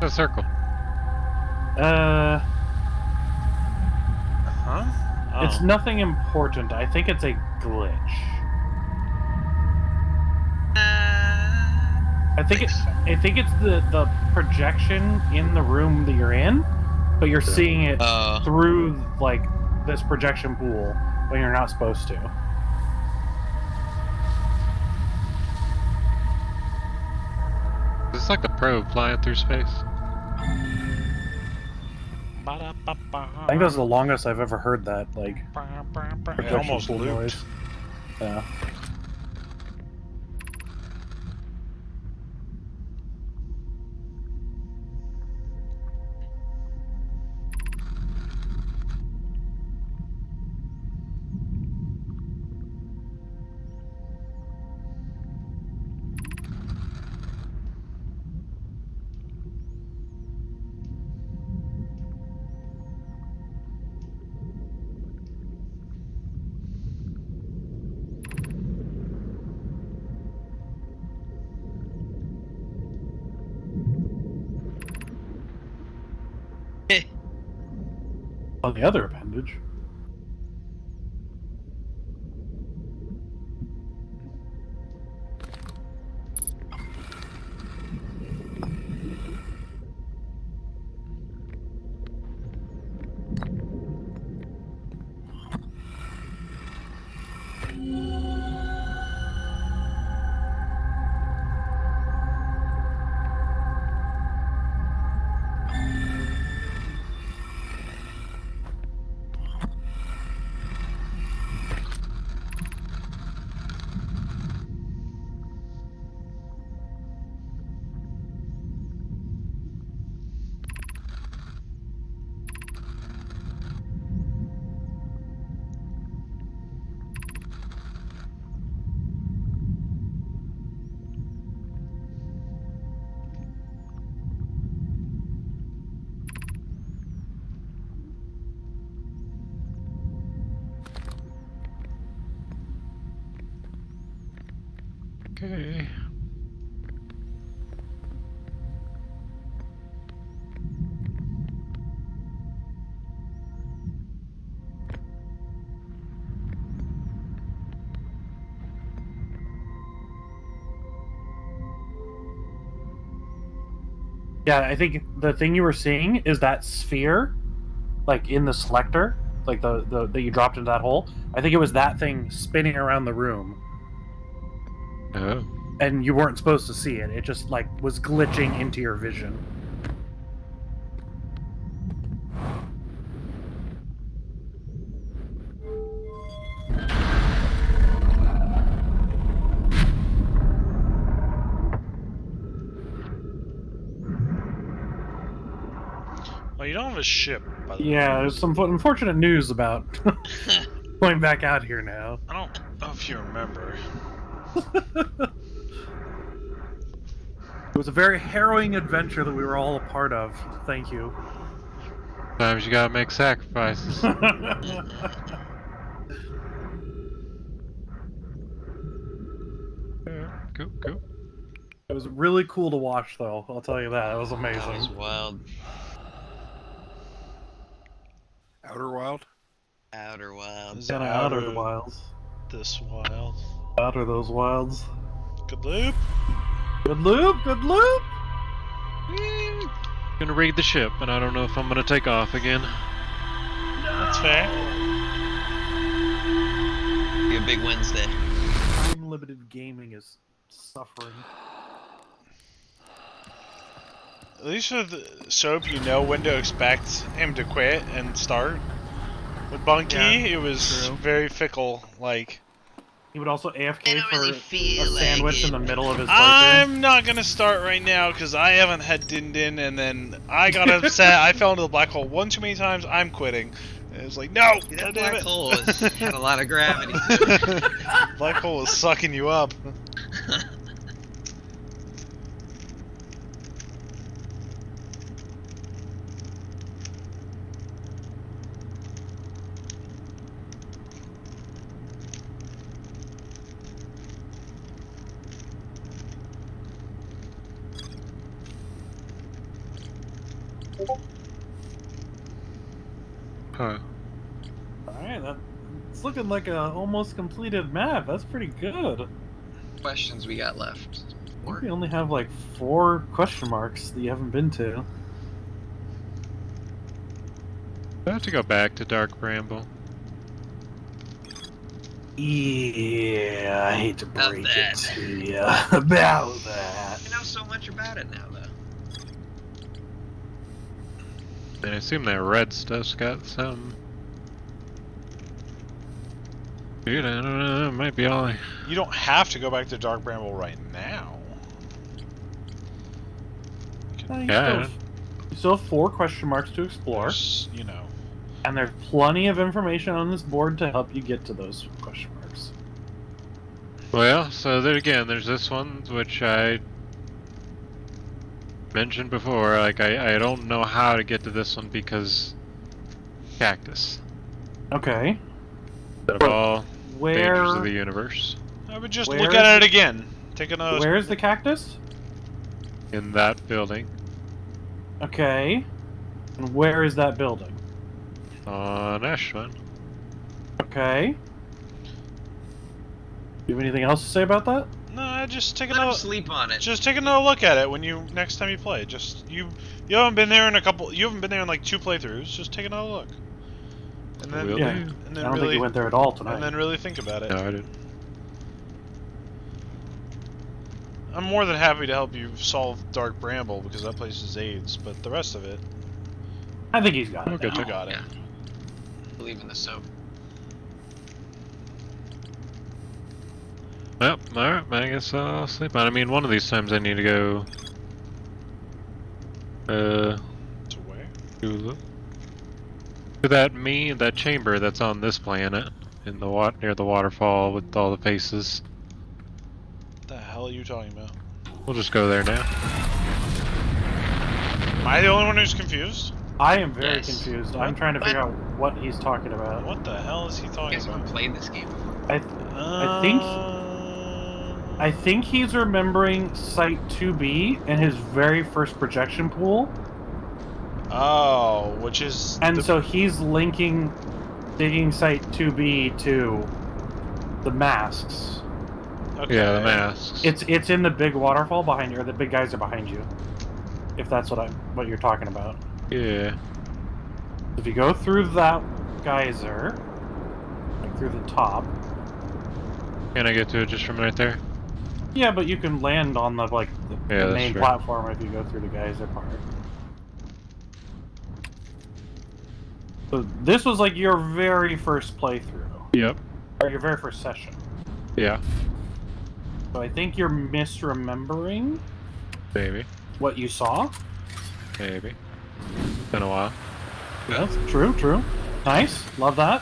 A circle. Huh? Oh. It's nothing important. I think it's a glitch. I think it's the projection in the room that you're in, but you're seeing it through like this projection pool when you're not supposed to. It's like a probe flying through space. I think that's the longest I've ever heard that, like, It almost pool looped. noise. Yeah. On the other appendage. Okay. Yeah, I think the thing you were seeing is that sphere, like in the selector, like the that you dropped into that hole. I think it was that thing spinning around the room. Oh. And you weren't supposed to see it. It just like was glitching into your vision. Well, you don't have a ship, by the way. Yeah, there's some unfortunate news about going back out here now. I don't know if you remember. It was a very harrowing adventure that we were all a part of. Thank you. Sometimes you gotta make sacrifices. Cool. It was really cool to watch, though. I'll tell you that. It was amazing. That was wild. Outer Wild? Outer Wild. Is Kinda out of the wilds. This wild. Out of those wilds. Good loop. Good loop. Good loop. Gonna raid the ship, and I don't know if I'm gonna take off again. That's fair. Be a big Wednesday. Unlimited gaming is suffering. At least with Soap, you know when to expect him to quit and start. With Bunky, Yeah, it was true. very fickle. Like, He would also AFK I don't for really a feel like sandwich it. in the middle of his playthrough. I'm not gonna start right now because I haven't had Din Din, and then I got upset. I fell into the black hole one too many times. I'm quitting. And it was like, no, That God damn black it. hole had a lot of gravity. Black hole is sucking you up. Huh. Alright, it's looking like a almost completed map. That's pretty good. Questions we got left? I think we only have like 4 question marks that you haven't been to. I have to go back to Dark Bramble. Yeah, I hate to About break that. it to you about that. You know so much about it now, though. And I assume that red stuff's got some. Dude, I don't know. It might be all. You don't have to go back to Dark Bramble right now. Yeah. You still have 4 question marks to explore. There's, you know. And there's plenty of information on this board to help you get to those question marks. Well, so there again, there's this one which I mentioned before. Like I don't know how to get to this one because cactus. Okay. Of all Where? dangers of the universe. I would just Where look is at it the- again. Take another. Where's the cactus? In that building. Okay. And where is that building? On Ashland. Okay. You have anything else to say about that? No, just take Let him another. sleep on it. Just take another look at it when you next time you play. Just you haven't been there in a couple. You haven't been there in like 2 playthroughs. Just take another look. And then Will Yeah. do. and I then don't really think you went there at all tonight. and then really think about it. No, I didn't. I'm more than happy to help you solve Dark Bramble because that place is AIDS, but the rest of it, I think he's got it. Okay. now. you got it. Yeah. Believe in the soap. Well, alright, I guess I'll sleep on it. I mean, one of these times I need to go. To where? To that chamber that's on this planet, in the near the waterfall with all the faces. What the hell are you talking about? We'll just go there now. Am I the only one who's confused? I am very Yes. confused. I'm trying to figure out what he's talking about. What the hell is he You talking guys haven't about? played this game before. I think he's remembering Site 2B and his very first projection pool, Oh, which is and so he's digging Site 2B to the masks. okay. Yeah, the masks. It's in the big waterfall behind you, or the big geyser behind you. If that's what you're talking about. Yeah. If you go through that geyser, like through the top. Can I get to it just from right there? Yeah, but you can land on the Yeah, the that's main true. platform if you go through the geyser part. So this was like your very first playthrough, Yep. or your very first session. Yeah. So I think you're misremembering Maybe. what you saw. Maybe. Been a while. Yes, true. Nice, love that.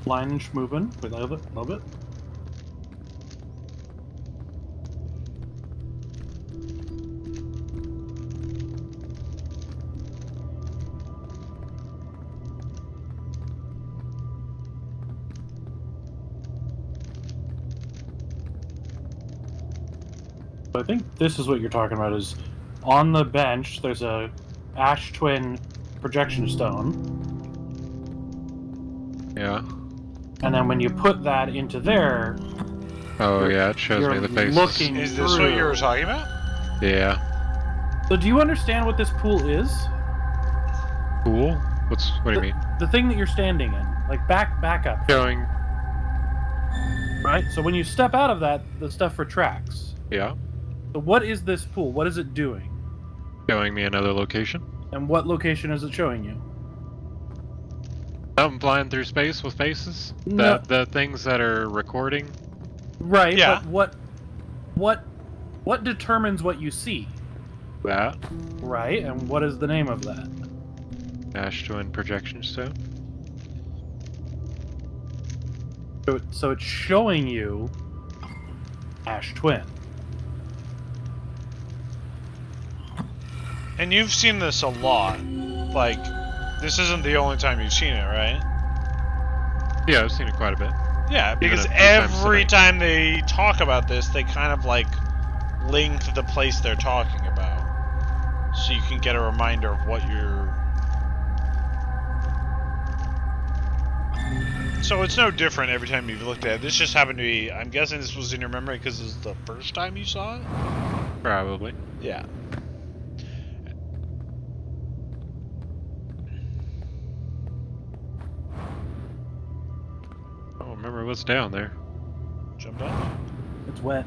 Line moving a little bit. So I think this is what you're talking about. Is on the bench there's a Ash Twin projection stone. Yeah. And then when you put that into there, Oh yeah, it shows me you're the faces. looking Is this what through. you were talking about? Yeah. So do you understand what this pool is? Cool. What do you mean? The thing that you're standing in, like back up, Going. right? So when you step out of that, the stuff retracts. Yeah. So what is this pool? What is it doing? Showing me another location. And what location is it showing you? Something flying through space with faces. No. The things that are recording. Right. Yeah. But what determines what you see? That. Right. And what is the name of that? Ash Twin projection stone. So it's showing you Ash Twin. And you've seen this a lot. Like, this isn't the only time you've seen it, right? Yeah, I've seen it quite a bit. Yeah, because a few times every tonight. time they talk about this, they kind of like link the place they're talking about. So you can get a reminder of what you're... So it's no different every time you've looked at it. This just happened to be... I'm guessing this was in your memory because this is the first time you saw it? Probably. Yeah. I don't remember what's down there. Jump down. It's wet.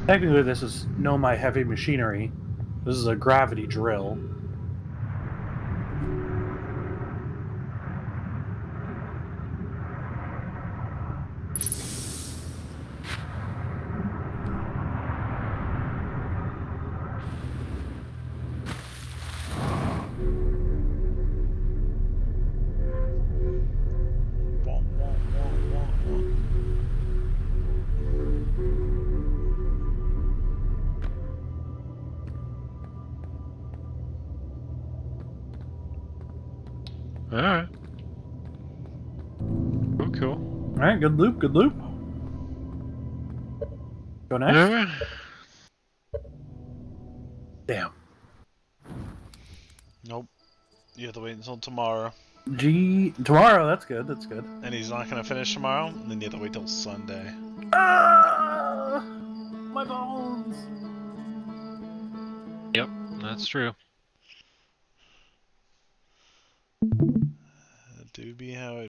Technically, this is Nomai heavy machinery. This is a gravity drill. Alright. Oh, cool. Alright, good loop, good loop. Go next. Alright. Damn. Nope. You have to wait until tomorrow. Tomorrow, that's good, that's good. And he's not going to finish tomorrow, and then you have to wait till Sunday. My bones! Yep, that's true. That do be how it